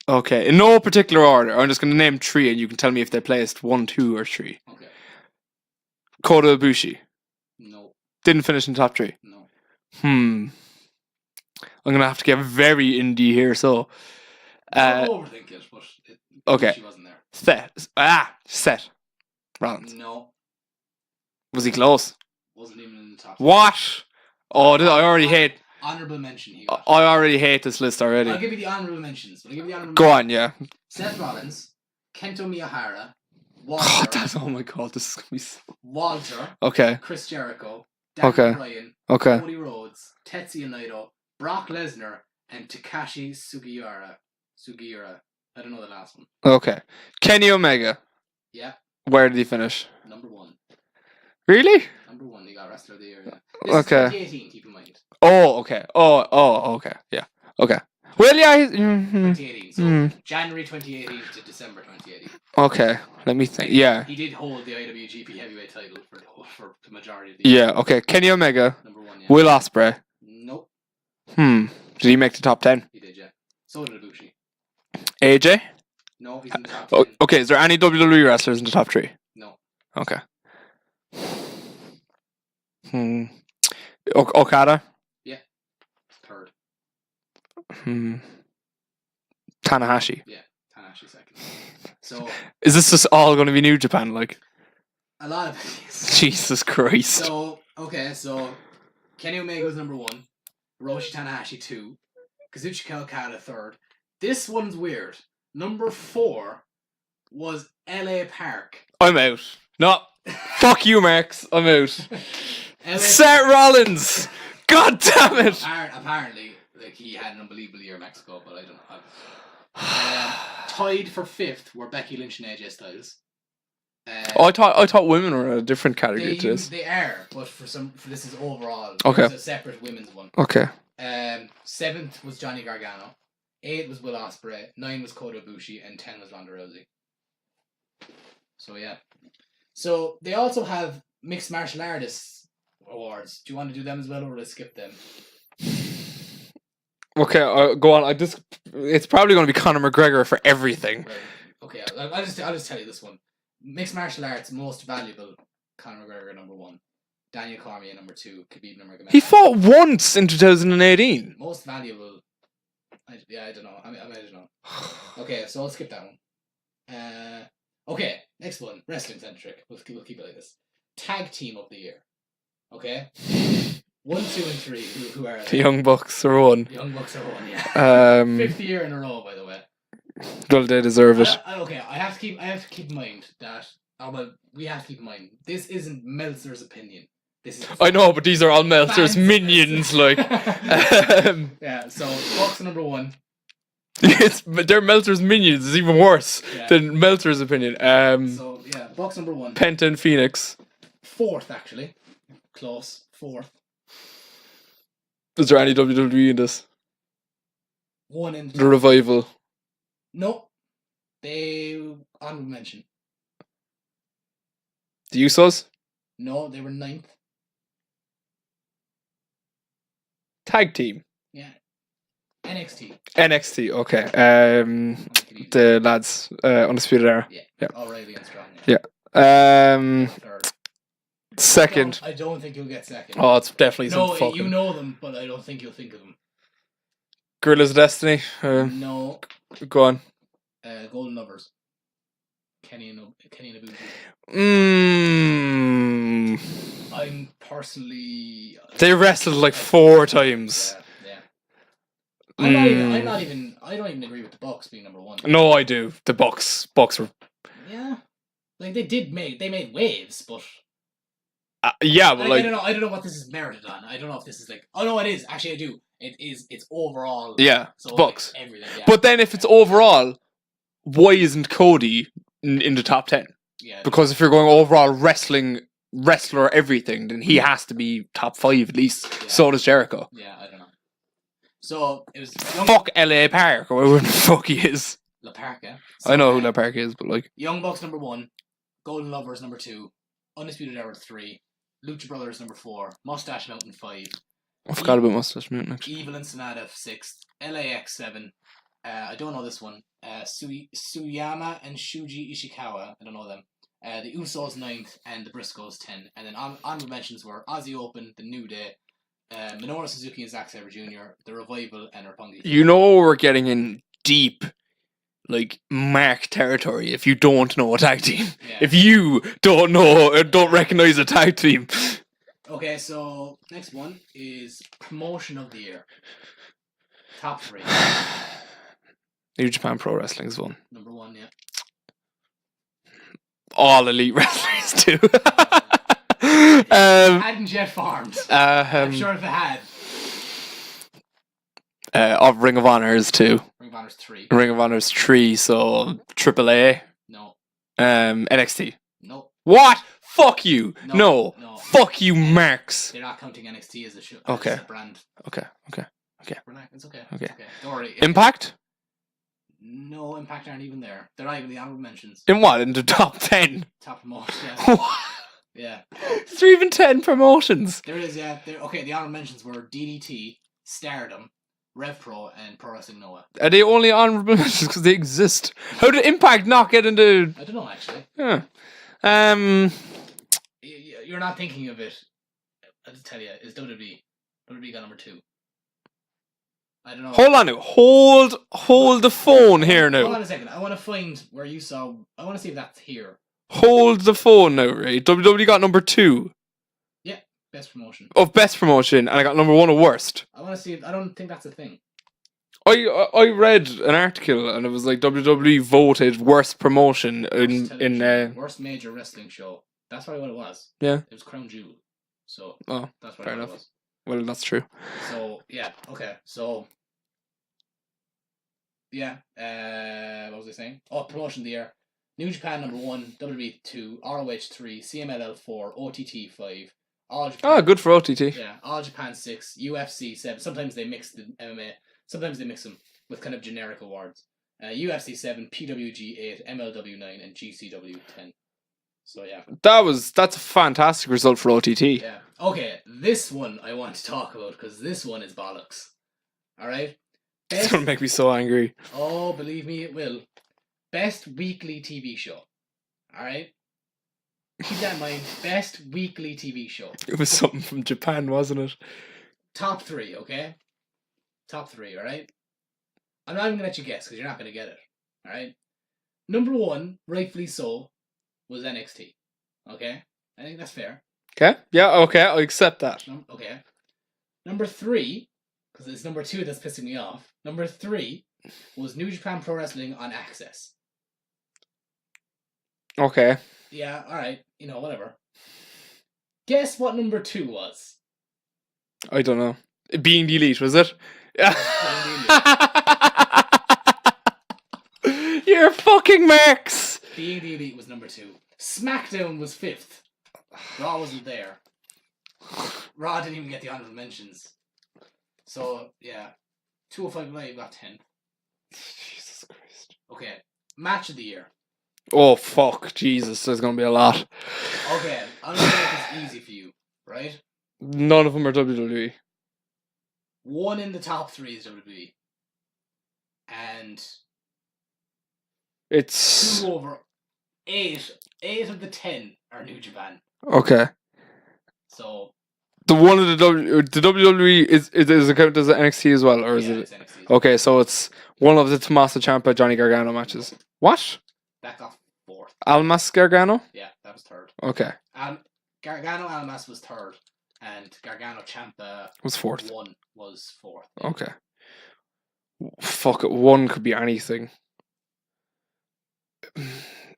Okay, in no particular order. I'm just going to name 3 and you can tell me if they placed 1, 2, or 3. Okay. Kota Ibushi. No. Didn't finish in top 3. No. I'm going to have to get very indie here, so. Don't overthink it, but okay. She wasn't there. Seth. Rollins. No. Was he close? Wasn't even in the top. What? Oh, I already hate. Honorable mention he got. I already hate this list already. I'll give you the honorable mentions. Go on, yeah. Seth Rollins, Kento Miyahara, Walter. Oh my god, this is gonna be so... Walter. Okay. Chris Jericho. Daniel Bryan. Okay. Cody Rhodes. Tetsuya Naito. Brock Lesnar and Takashi Sugiura. I don't know the last one. Okay. Kenny Omega. Yeah. Where did he finish? Number 1. Really? Number 1. He got Wrestler of the Year. Yeah. This is 2018. Keep in mind. Oh, okay. Oh, okay. Yeah. Okay. Well, yeah. 2018. So January 2018 to December 2018. Okay. Let me think. Yeah. He did hold the IWGP Heavyweight title for the majority of the year. Yeah. Okay. Kenny Omega. Number 1. Yeah. Will Ospreay. Nope. Did he make the top 10? He did, yeah. So did Ibushi. AJ? No, he's in the top 10. Okay. Is there any WWE wrestlers in the top 3? No. Okay. Okada? Yeah. 3rd. Tanahashi? Yeah. Tanahashi 2nd. So... Is this just all going to be New Japan, like? A lot of it is. Jesus Christ. So, okay, so... Kenny Omega was number 1. Hiroshi Tanahashi 2. Kazuchika Okada 3rd. This one's weird. Number 4 was LA Park. I'm out. No. Fuck you, Max. I'm out. Seth Rollins! God damn it! Apparently, like, he had an unbelievable year in Mexico, but I don't know. Tied for 5th were Becky Lynch and AJ Styles. I thought women were a different category to this. They are, but for this is overall. Okay. It's a separate women's one. Okay. 7th was Johnny Gargano. 8 was Will Ospreay. 9 was Kota Ibushi, and 10 was Ronda Rousey. So yeah. So they also have mixed martial artists awards. Do you want to do them as well, or will I skip them? Okay, go on. It's probably going to be Conor McGregor for everything. Right. Okay, I'll just tell you this one. Mixed martial arts most valuable. Conor McGregor number 1. Daniel Cormier number 2. Khabib Nurmagomedov. He fought once in 2018. Most valuable. I don't know. I don't know. Okay, so I'll skip that one. Okay, next one. Wrestling centric. We'll keep it like this. Tag team of the year. Okay. 1, 2, and 3. Who are they? The Young Bucks are one. The Young Bucks are one. Yeah. 5th year in a row, by the way. Well, they deserve it. Okay, I have to keep in mind that. We have to keep in mind this isn't Meltzer's opinion. This is. I know, but these are all Meltzer's minions, like. Yeah. So Bucks number 1. They're Meltzer's minions. It's even worse than Meltzer's opinion. So yeah, Bucks number 1. Penta and Phoenix. 4th, actually. Close. 4th. Is there any WWE in this? One in the Revival. No. They honorable mention. The Usos? No, they were 9th. Tag team. Yeah. NXT, okay. The lads, Undisputed Era. Yeah. O'Reilly and Strong. Yeah. Third. Second. I don't think you'll get second. Oh, it's definitely some fucking... you know them, but I don't think you'll think of them. Guerrillas of Destiny. No. Go on. Golden Lovers. Kenny and Ibushi. I'm personally... They wrestled like 4 times. Yeah. I don't even agree with the Bucks being number 1. No, I do. The Bucks were... Yeah. Like, they made waves, but... yeah, but like... I don't know what this is merited on. I don't know if this is like... Oh, no, it is. Actually, I do. It's overall... Yeah, so Bucks. Like, everything, yeah. But then if it's overall, why isn't Cody in the top 10? Yeah. Because if you're going overall wrestler everything, then he has to be top 5 at least. Yeah. So does Jericho. Yeah, I don't know. So, it was... Fuck L.A. Park, or whatever the fuck he is. La Park, yeah. So, I know who La Park is, but like... Young Bucks number 1. Golden Lovers number 2. Undisputed Era 3. Lucha Brothers number 4. Mustache Mountain 5. I forgot about Mustache Mountain, actually. Evil and Sonata 6th. LAX 7. I don't know this one. Suyama and Shuji Ishikawa. I don't know them. The Usos 9th and the Briscoes 10. And then honorable mentions were Aussie Open, The New Day, Minoru Suzuki and Zack Sabre Jr., The Revival, and Roppongi. You know we're getting in deep, like, mark territory if you don't know a tag team. Yeah. If you don't know or don't recognise a tag team. Okay, so next one is Promotion of the Year. Top 3. New Japan Pro Wrestling is one. Number 1, yeah. All elite wrestlers too. Hadn't yet formed. I'm sure if it had. Of Ring of Honor is 2. Ring of Honor's 3. Ring of Honor's 3, so AAA. No. NXT. No. What? Fuck you. No. Fuck you, Marks. They're not counting NXT as a show. Okay. As a brand. Okay. Relax. It's okay. Okay. Don't worry. Impact? No, Impact aren't even there. They're not even the honorable mentions. In what? In the top 10? Top promotion, yeah. Yeah. Is there even 10 promotions? There is, yeah. Okay, the honorable mentions were DDT, Stardom, Rev Pro, and Pro Wrestling Noah. Are they only honorable mentions because they exist? How did Impact not get into... I don't know, actually. Yeah. You're not thinking of it. I'll just tell you, it's WWE. WWE got number 2. I don't know. Hold on now. Hold the phone here now. Hold on a second. I want to find where you saw... I want to see if that's here. Hold the phone now, right? WWE got number 2. Yeah, best promotion. Of best promotion, and I got number 1 of worst. I want to see... I don't think that's a thing. I read an article, and it was like WWE voted worst promotion in worst major wrestling show. That's probably what it was. Yeah. It was Crown Jewel. So... Oh, that's fair enough. It was. Well, that's true. So, yeah, okay. So... Yeah, what was I saying? Oh, Promotion of the Year. New Japan number 1, WWE 2, ROH 3, CMLL 4, OTT 5, All Japan. Oh, good for OTT. Yeah, All Japan 6, UFC 7. Sometimes they mix the MMA. Sometimes they mix them with kind of generic awards. UFC 7, PWG 8, MLW 9, and GCW 10. So yeah. That's a fantastic result for OTT. Yeah. Okay, this one I want to talk about because this one is bollocks. Alright? It's gonna make me so angry. Oh, believe me, it will. Best weekly TV show. Alright? Keep that in mind. Best weekly TV show. It was something from Japan, wasn't it? Top 3, okay? Top 3, alright? I'm not even gonna let you guess because you're not gonna get it. Alright? Number 1, rightfully so, was NXT. Okay? I think that's fair. Okay. Yeah. Okay. I accept that. Okay. Number 3, because it's number 2 that's pissing me off. Number 3 was New Japan Pro Wrestling on Access. Okay. Yeah, alright. You know, whatever. Guess what number 2 was? I don't know. Being the Elite, was it? You're fucking Max! Being the Elite was number 2. SmackDown was 5th. Raw wasn't there. Raw didn't even get the honorable mentions. So, yeah. 205 Live got 10th. Jesus Christ. Okay. Match of the year. Oh, fuck. Jesus, there's gonna be a lot. Okay, I'm gonna make this easy for you, right? None of them are WWE. One in the top 3 is WWE. And It's 2 over 8. 8 of the 10 are New Japan. okay. So The one of the WWE is it count as NXT as well, or is yeah, it? it's NXT. Okay, so it's one of the Tommaso Ciampa Johnny Gargano matches. What? That got 4th. Almas Gargano? Yeah, that was 3rd. Okay, Gargano Almas was 3rd, and Gargano Ciampa was 4th. 1 was 4th. Okay. Fuck it, one could be anything.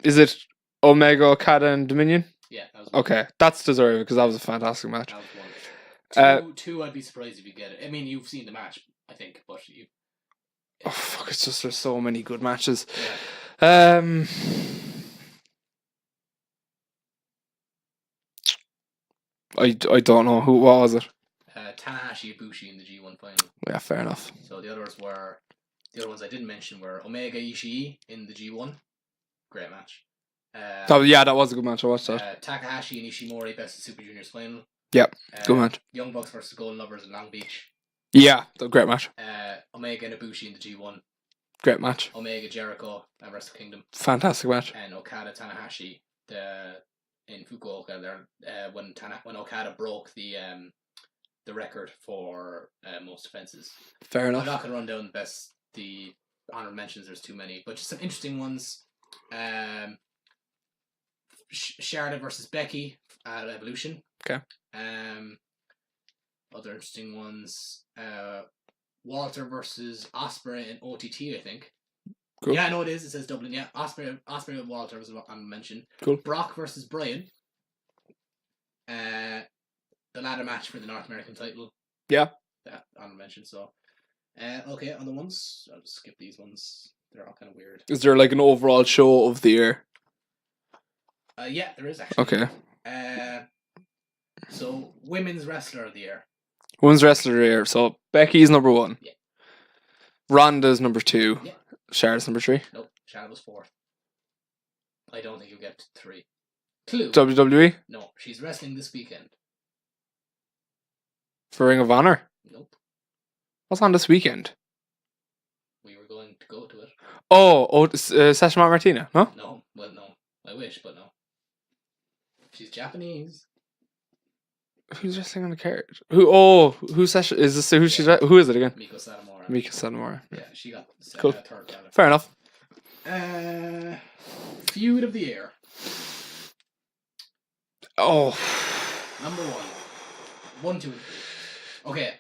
Is it Omega, Okada, and Dominion? Yeah, that was 1. Okay, that's deserving because that was a fantastic match. That was 1. Two, I'd be surprised if you get it. I mean, you've seen the match, I think, but you. Oh fuck! It's just there's so many good matches. Yeah. I don't know what was it. Tanahashi Ibushi in the G1 final. Yeah, fair enough. So the other ones I didn't mention were Omega Ishii in the G1. Great match. That was a good match. I watched that. Takahashi and Ishimori Best of Super Juniors final. Yep, good match. Young Bucks versus Golden Lovers in Long Beach. Yeah, great match. Omega and Ibushi in the G1. Great match. Omega Jericho at Wrestle Kingdom. Fantastic match. And Okada Tanahashi in Fukuoka there when Okada broke the record for most offenses. Fair enough. I'm not gonna run down the honorable mentions. There's too many, but just some interesting ones. Charlotte versus Becky at Evolution. Okay. Other interesting ones. Walter versus Ospreay in OTT, I think. Cool. Yeah, I know it is. It says Dublin. Yeah, Ospreay with Walter was on mention. Cool. Brock versus Bryan. The ladder match for the North American title. Yeah. That on mention. So, okay, other ones. I'll just skip these ones. They're all kind of weird. Is there like an overall show of the year? Yeah, there is actually. Okay. So women's wrestler of the year. Women's wrestler of the year. So Becky's number 1. Yeah. Ronda's number 2. Yeah. Charlotte's number 3. Nope, Charlotte was 4th. I don't think you'll get 3. Clue. WWE No, she's wrestling this weekend. for Ring of Honor. Nope. What's on this weekend? We were going to go to it. Sasha Martina. No. No, well, no. I wish, but no. She's Japanese. Who's wrestling on the card? Who's Sasha? Is this who she's? Who is it again? Miko Satomura. Mika Satomura. Yeah, she got Cool. 3rd ballot. Fair enough. Feud of the year. Oh. Number 1. 1, 2, and 3. Okay,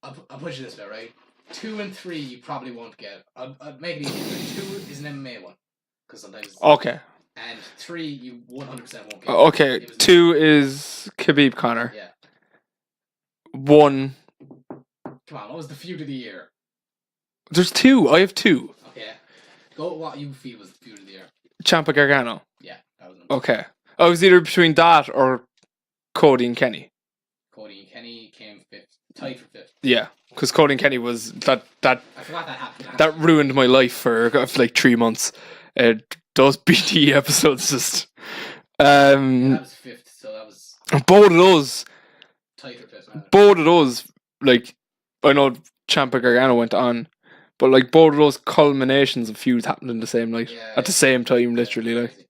I'll put you this way, right? 2 and 3 you probably won't get. I'll make it easier. 2 is an MMA one, because sometimes. Okay. And 3 you 100% won't get. Okay. 2 is Khabib Connor. Yeah. 1. Come on, what was the feud of the year? There's 2. I have 2. Okay. Go what you feel was the feud of the year. Ciampa Gargano. Yeah, that was number Okay. I was either between that or Cody and Kenny. Cody and Kenny came fifth, tied for fifth. Yeah, because Cody and Kenny was that I forgot that happened. that ruined my life for like 3 months. Those BT episodes just. That was fifth, so that was Both of those. tied for fifth. Man. Both of those, like, I know Ciampa Gargano went on, but like both of those culminations of feuds happened in the same night at the same time, literally. Like,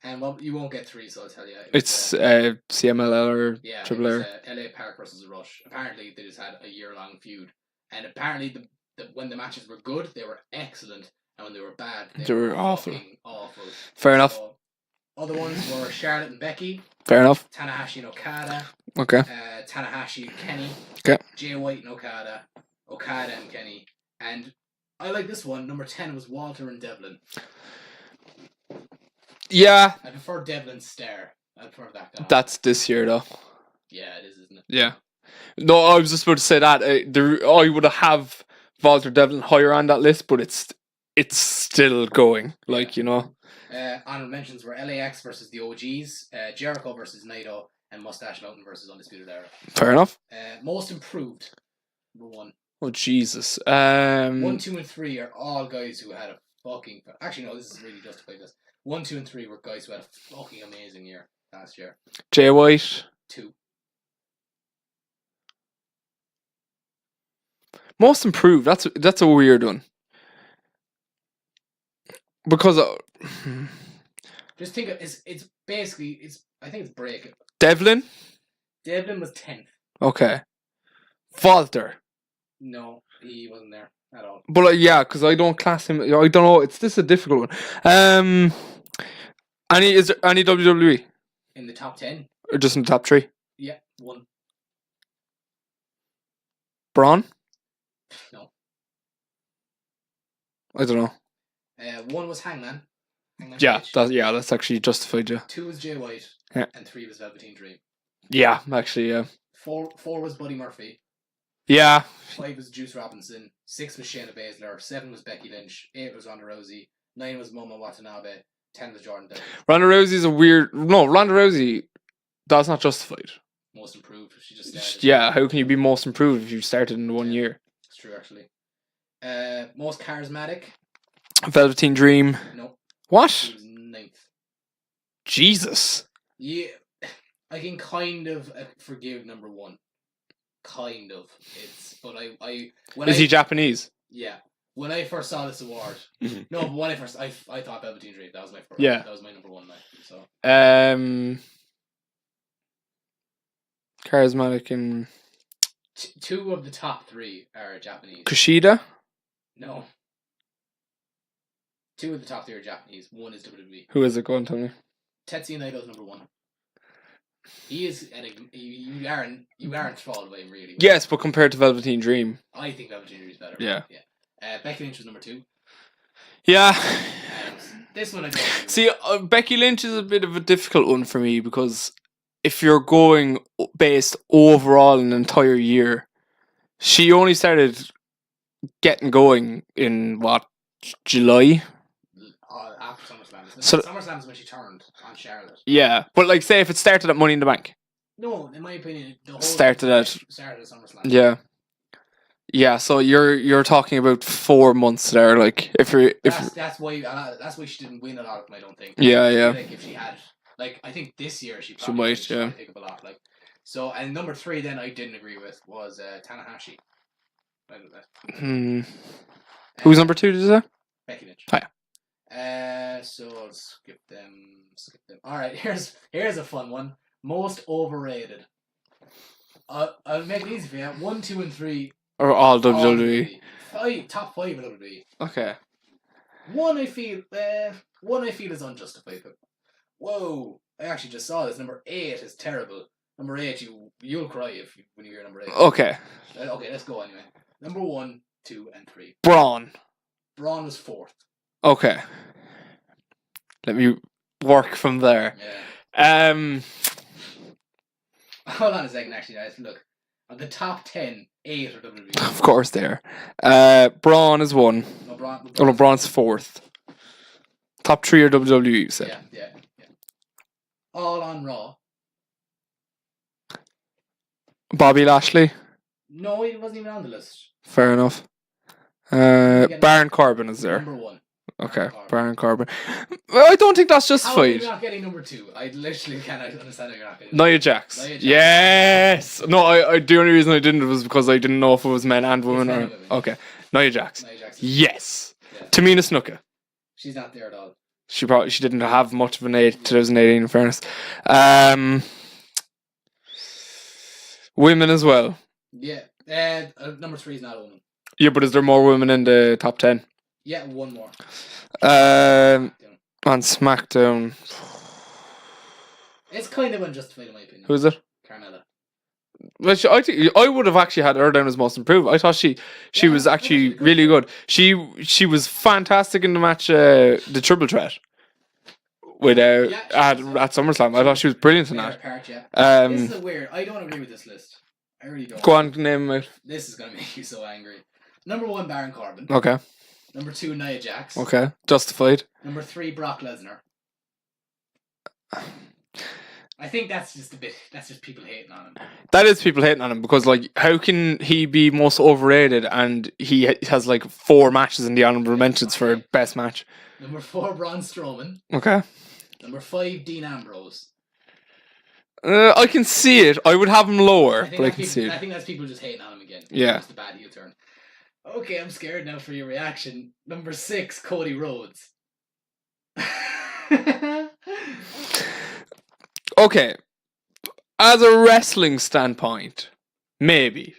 and well, you won't get three, so I'll tell you. it's CMLL or Triple R. LA Park versus Rush. Apparently, they just had a year-long feud, and apparently, when the matches were good, they were excellent, and when they were bad, they were awful. Awful. Fair enough. So, other ones were Charlotte and Becky. Fair enough. Tanahashi and Okada. Okay. Tanahashi and Kenny. Okay. Jay White and Okada. Okada and Kenny. And I like this one. Number 10 was Walter and Devlin. Yeah. I prefer Devlin's stare. I prefer that. That's this year, though. Yeah, it is, isn't it? Yeah. No, I was just about to say that. I would have Walter Devlin higher on that list, but it's still going. Like, you know. Honorable mentions were LAX versus the OGs, Jericho versus Naito, and Mustache Mountain versus Undisputed Era. Fair enough. Most improved, number 1. Oh, Jesus. 1, 2, and 3 are all guys who had a fucking... Actually, no, this is really justified. This 1, 2, and 3 were guys who had a fucking amazing year last year. Jay White. 2. Most improved. That's a weird one. Because just think it's basically I think it's break. Devlin was 10th. Okay. Walter. No, he wasn't there at all. But yeah, because I don't class him. I don't know. This is a difficult one. Is there any WWE in the top 10 or just in the top 3? Yeah, 1. Braun? No. I don't know. 1 was Hangman. Yeah, that's actually justified. Yeah. 2 was Jay White. Yeah. And 3 was Velveteen Dream. Yeah, actually, yeah. 4 was Buddy Murphy. Yeah. 5 was Juice Robinson. 6 was Shayna Baszler. 7 was Becky Lynch. 8 was Ronda Rousey. 9 was Momo Watanabe. 10 was Jordan Devlin. Ronda Rousey's a weird... No, Ronda Rousey, that's not justified. Most improved. She just started. Yeah, how can you be most improved if you started in 1 year? It's true, actually. Most charismatic. Velveteen Dream. No. What? He was 9th. Jesus. Yeah, I can kind of forgive number 1. Kind of. But Is he Japanese? Yeah. When I first saw this award, no, but when I thought Velveteen Dream. That was my first. Yeah. That was my number 1 night. So. Charismatic and 2 of the top 3 are Japanese. Kushida? No. 2 of the top 3 are Japanese. 1 is WWE. Who is it? Go on, tell me. Tetsuya Naito's number 1. He is. You aren't enthralled by him, really. Yes, but compared to Velveteen Dream, I think Velveteen Dream is better. Yeah. Becky Lynch was number 2. Yeah. This one I don't see. Becky Lynch is a bit of a difficult one for me because if you're going based overall an entire year, she only started getting going in what, July? After SummerSlam. So, SummerSlam is when she turned on Charlotte. Yeah, but like, say if it started at Money in the Bank. No, in my opinion, the whole started at SummerSlam. Yeah. Yeah, so you're talking about 4 months there, like that's why she didn't win a lot of them, I don't think. Yeah. Like if she had, like, I think this year she might pick up a lot, like. So, and number 3 then I didn't agree with was Tanahashi. Who's number 2? Did you say? Becky Lynch. Oh, yeah. So I'll skip them. All right, here's a fun one. Most overrated. I'll make it easy for you. 1, 2, and 3. Or all WWE. Top 5 of WWE. Okay. One I feel is unjustified. But whoa! I actually just saw this. Number 8 is terrible. Number 8, you'll cry when you hear number 8. Okay. Okay, let's go anyway. Number 1, 2, and 3. Braun was 4th. Okay. Let me work from there. Yeah. Hold on a second, actually, guys. Look. Of the top 10, 8 are WWE. Of course they are. Braun is 1. No, Braun's 4th. Top 3 or WWE, you said. Yeah. All on Raw. Bobby Lashley. No, he wasn't even on the list. Fair enough. Baron Corbin is there. Number 1. Okay, Baron Corbin. I don't think that's How are justified. you not getting number 2? I literally cannot understand how you're not getting Nia Jax. Nia Jax. Yes. No, I the only reason I didn't was because I didn't know if it was men and women men or and women. okay. Nia Jax. Nia Jax. Yes. Yeah. Tamina Snuka. She's not there at all. She didn't have much of an 2018 in fairness. Women as well. Yeah. Number 3 is not a woman. Yeah, but is there more women in the top 10? Yeah, one more. On SmackDown. It's kind of unjustified in my opinion. Who is it? Carmella. Well, I think I would have actually had her down as most improved. I thought she was actually really good. She was fantastic in the match, the Triple Threat. With at SummerSlam, I thought she was brilliant in that. Part, yeah. This is weird. I don't agree with this list. I really don't. Go on, name it. This is gonna make you so angry. Number 1, Baron Corbin. Okay. Number 2, Nia Jax. Okay, justified. Number 3, Brock Lesnar. I think that's just people hating on him. That is people hating on him because, like, how can he be most overrated and he has like 4 matches in the honorable mentions for best match? Number 4, Braun Strowman. Okay. Number 5, Dean Ambrose. I can see it. I would have him lower, but I can see it. I think that's people just hating on him again. Yeah. Just a bad heel turn. Okay, I'm scared now for your reaction. Number 6, Cody Rhodes. Okay. As a wrestling standpoint, maybe.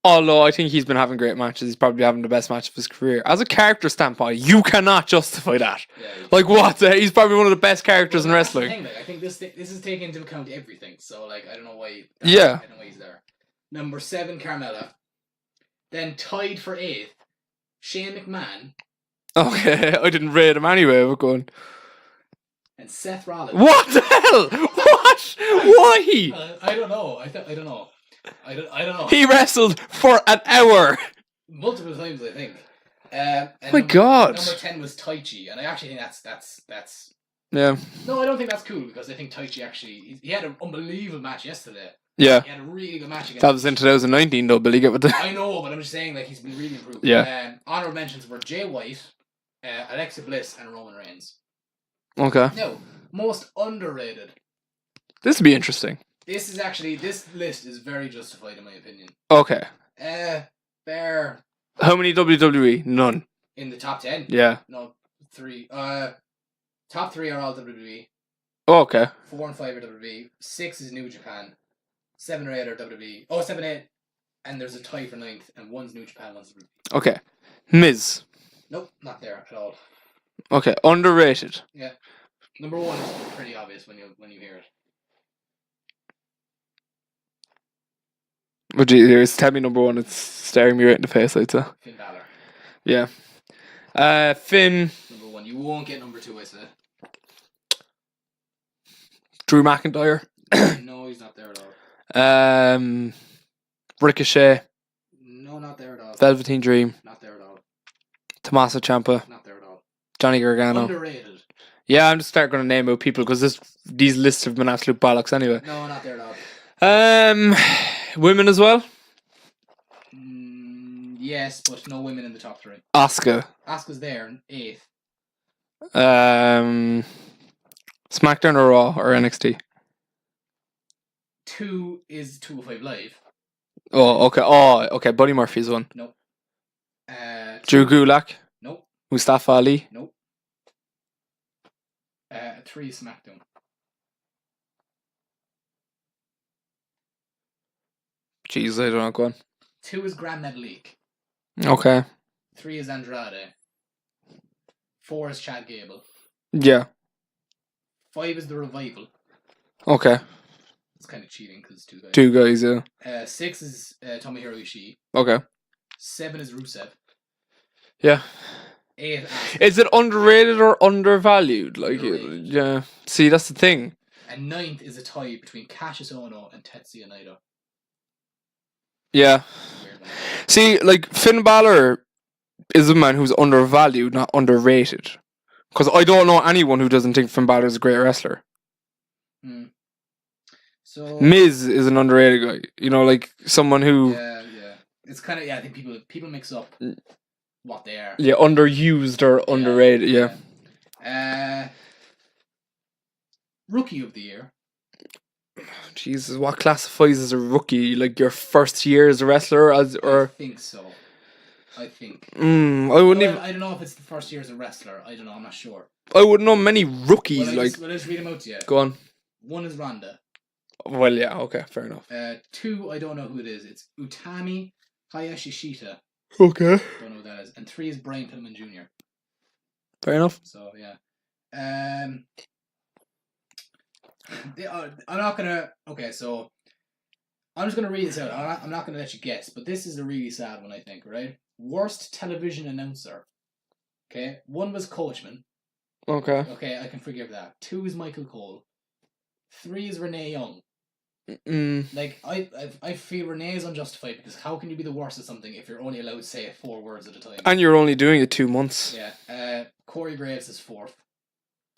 Although I think he's been having great matches, he's probably having the best match of his career. As a character standpoint, you cannot justify that. Yeah, like what? He's probably one of the best characters in wrestling. Thing, like, I think this is taking into account everything. So like, I don't know why. I don't know why he's there. Number 7, Carmella. Then tied for 8th, Shane McMahon. Okay, I didn't rate him anyway. We're going. And Seth Rollins. What the hell? What? Why? I don't know. I don't know. I don't know. He wrestled for an hour. Multiple times, I think. God. Number 10 was Taichi, and I actually think that's. Yeah. No, I don't think that's cool because I think Taichi actually he had an unbelievable match yesterday. Yeah. He had a really good match against. That was in 2019, though. Billy, get with the. I know, but I'm just saying, like, he's been really improved. Yeah. Honorable mentions were Jay White, Alexa Bliss, and Roman Reigns. Okay. No, most underrated. This would be interesting. This list is very justified in my opinion. Okay. Fair. How many WWE? None. In the top 10? Yeah. No, 3. Top 3 are all WWE. Oh, okay. 4 and 5 are WWE. 6 is New Japan. 7 or 8 are WWE. Oh, 7, 8. And there's a tie for 9th, and 1's New Japan, 1's WWE. Okay. Miz. Nope, not there at all. Okay, underrated. Yeah. Number 1 is pretty obvious when you hear it. Would you tell me number 1? It's staring me right in the face, I'd say. Finn Balor. Yeah. Finn. Number 1. You won't get number 2, I say. Drew McIntyre. No, he's not there at all. Ricochet. No, not there at all. Velveteen Dream. Not there at all. Tommaso Ciampa. Not there at all. Johnny Gargano. Underrated. Yeah, I'm just start going to name out people because these lists have been absolute bollocks anyway. No, not there at all. Women as well? Yes, but no women in the top 3. Asuka. Asuka's there, 8th. SmackDown or Raw or NXT? 2 is 205 Live. Oh, okay. Buddy Murphy's one. Nope. Drew Gulak? Nope. Mustafa Ali? Nope. 3 is SmackDown. Jesus, I don't know. Go on. 2 is Grand Metalik. Okay. 3 is Andrade. 4 is Chad Gable. Yeah. 5 is The Revival. Okay. It's kind of cheating because 2 guys. 2 guys, yeah. 6 is Tomohiro Ishii. Okay. 7 is Rusev. Yeah. 8 is it underrated or undervalued? Like, underrated. Yeah. See, that's the thing. And 9th is a tie between Cassius Ohno and Tetsuya Naito. Yeah. See, like, Finn Balor is a man who's undervalued, not underrated. Because I don't know anyone who doesn't think Finn Balor is a great wrestler. So Miz is an underrated guy. You know, like someone who yeah. It's kind of I think people mix up what they are. Yeah, underused or underrated. Yeah. Rookie of the year. Jesus, what classifies as a rookie? Like your first year as a wrestler, I or think so. I think. I wouldn't even. I don't know if it's the first year as a wrestler. I don't know. I'm not sure. I wouldn't know many rookies. Well, I just read them out to you. Go on. One is Ronda. Well, yeah, okay, fair enough. 2, I don't know who it is. It's Utami Hayashishita. Okay. Don't know who that is. And 3 is Brian Pillman Jr. Fair enough. So yeah. I'm not gonna. Okay, so I'm just gonna read this out. I'm not gonna let you guess, but this is a really sad one, I think. Right? Worst television announcer. Okay, 1 was Coachman. Okay. Okay, I can forgive that. 2 is Michael Cole. 3 is Renee Young. Like I feel Renee is unjustified because how can you be the worst at something if you're only allowed to say it 4 words at a time? And you're only doing it 2 months. Yeah. Corey Graves is 4th.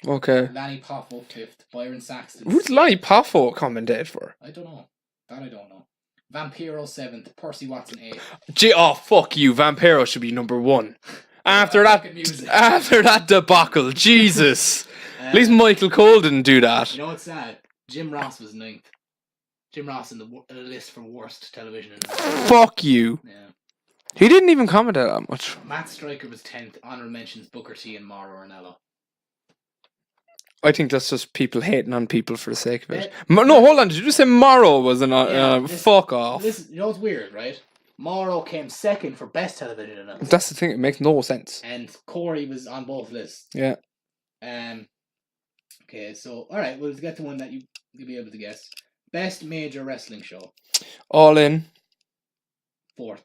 Okay. Lanny Poffo 5th. Byron Saxton. Who's Lanny Poffo commentated for? I don't know. That I don't know. Vampiro 7th. Percy Watson 8th. Oh fuck you! Vampiro should be number 1. After that debacle, Jesus. At least Michael Cole didn't do that. You know what's sad? Jim Ross was 9th. Jim Ross in the list for worst television. Fuck you. Yeah. He didn't even comment that much. Matt Stryker was 10th. Honorable mentions Booker T and Mauro Ranallo. I think that's just people hating on people for the sake of it. No, hold on. Did you just say Morrow was an... fuck off. Listen, you know what's weird, right? Mauro came 2nd for best television announcer. That's the thing. It makes no sense. And Corey was on both lists. Yeah. Okay, so... Alright, we'll get to one that you'll be able to guess. Best major wrestling show. All In. 4th.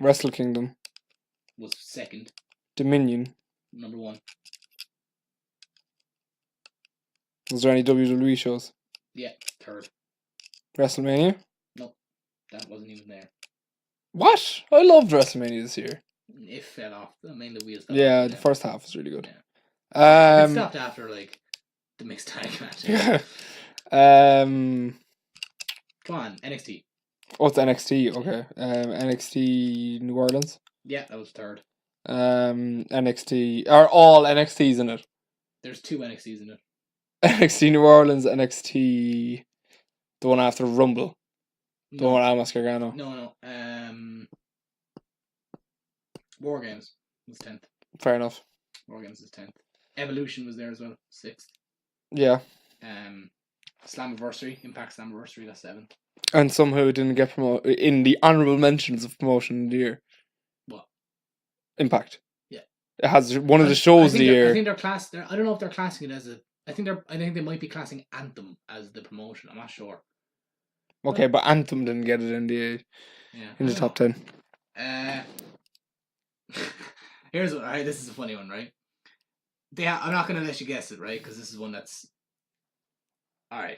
Wrestle Kingdom. Was 2nd. Dominion. Number 1. Was there any WWE shows? Yeah, 3rd. WrestleMania? No, that wasn't even there. What? I loved WrestleMania this year. It fell off. I mean, the wheels fell off. off. The first half was really good. Yeah. It stopped after, like, the mixed tag match. Yeah. Come on, NXT. Oh, it's NXT. Okay. NXT New Orleans. Yeah, that was 3rd. NXT are all NXTs in it. There's 2 NXTs in it. NXT New Orleans, NXT, the one after Rumble, the one with Almas Gargano. No. War Games was 10th. Fair enough. War Games is 10th. Evolution was there as well, 6th. Yeah. Slammiversary, Impact Slammiversary, that's 7th. And somehow it didn't get promoted in the honorable mentions of promotion of the year. What? Impact. Yeah. It has one of the shows of the year. I think they're I don't know if they're classing it as a. I think they might be classing Anthem as the promotion. I'm not sure. Okay, but Anthem didn't get it in the top 10. Here's what. Alright, this is a funny one, right? I'm not gonna let you guess it, right? Because this is one that's. Alright.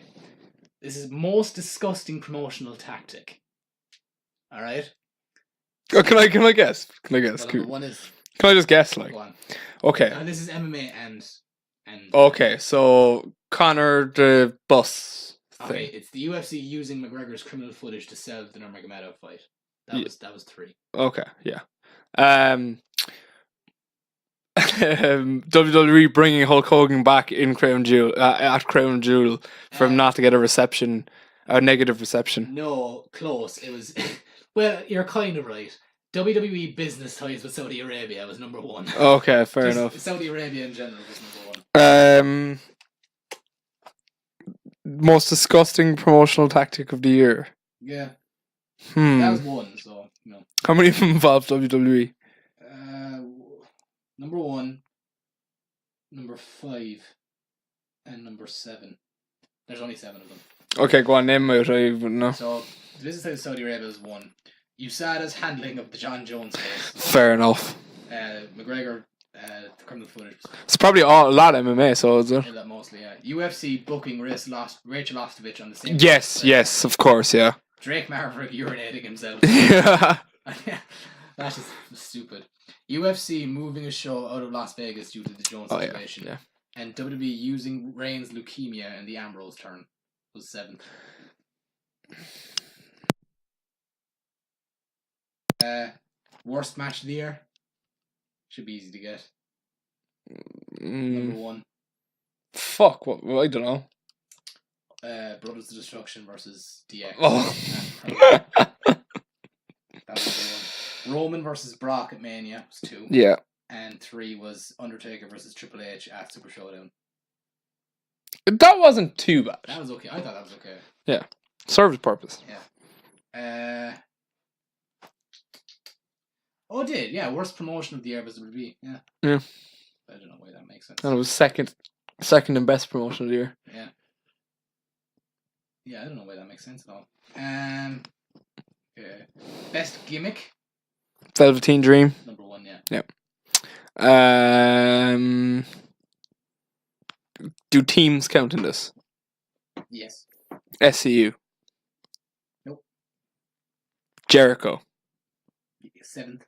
This is most disgusting promotional tactic. Alright? Oh, can I guess? Can I guess? Well, cool. one is. Can I just guess, like? Go on. Okay. And this is MMA and. Okay, so Connor the Bus thing. Okay, it's the UFC using McGregor's criminal footage to sell the Nurmagomedov fight. That was 3. Okay, yeah. WWE bringing Hulk Hogan back in Crown Jewel at Crown Jewel for him not to get a negative reception. No, close. It was. Well, you're kind of right. WWE business ties with Saudi Arabia was number 1. Okay, fair enough. Saudi Arabia in general was number 1. Most disgusting promotional tactic of the year. Yeah. That was 1, so no. How many of them involved WWE? Number 1, number 5, and number 7. There's only 7 of them. Okay, go on, name them out. I wouldn't know. So the business ties with Saudi Arabia is 1. USADA's handling of the John Jones case. Fair enough. McGregor, the criminal footage. It's probably a lot of MMA, so is it? Yeah, that mostly, yeah. UFC booking Rachel Ostovich on the same. Yes, of course, yeah. Drake Maverick urinating himself. Yeah. That is stupid. UFC moving a show out of Las Vegas due to the Jones situation. Yeah. And WWE using Reigns' leukemia in the Ambrose turn was 7th. Worst match of the year? Should be easy to get. Number 1. Fuck, what? I don't know. Brothers of Destruction versus DX. Oh. That was the 1. Roman versus Brock at Mania was 2. Yeah. And 3 was Undertaker versus Triple H at Super Showdown. That wasn't too bad. That was okay. I thought that was okay. Yeah. Served its purpose. Yeah. Oh, it did. Yeah, worst promotion of the year was WWE. Yeah. Yeah. I don't know why that makes sense. And it was second and best promotion of the year. Yeah. Yeah, I don't know why that makes sense at all. Okay. Best gimmick? Velveteen Dream. Number 1, yeah. Yep. Do teams count in this? Yes. SCU. Nope. Jericho. 7th.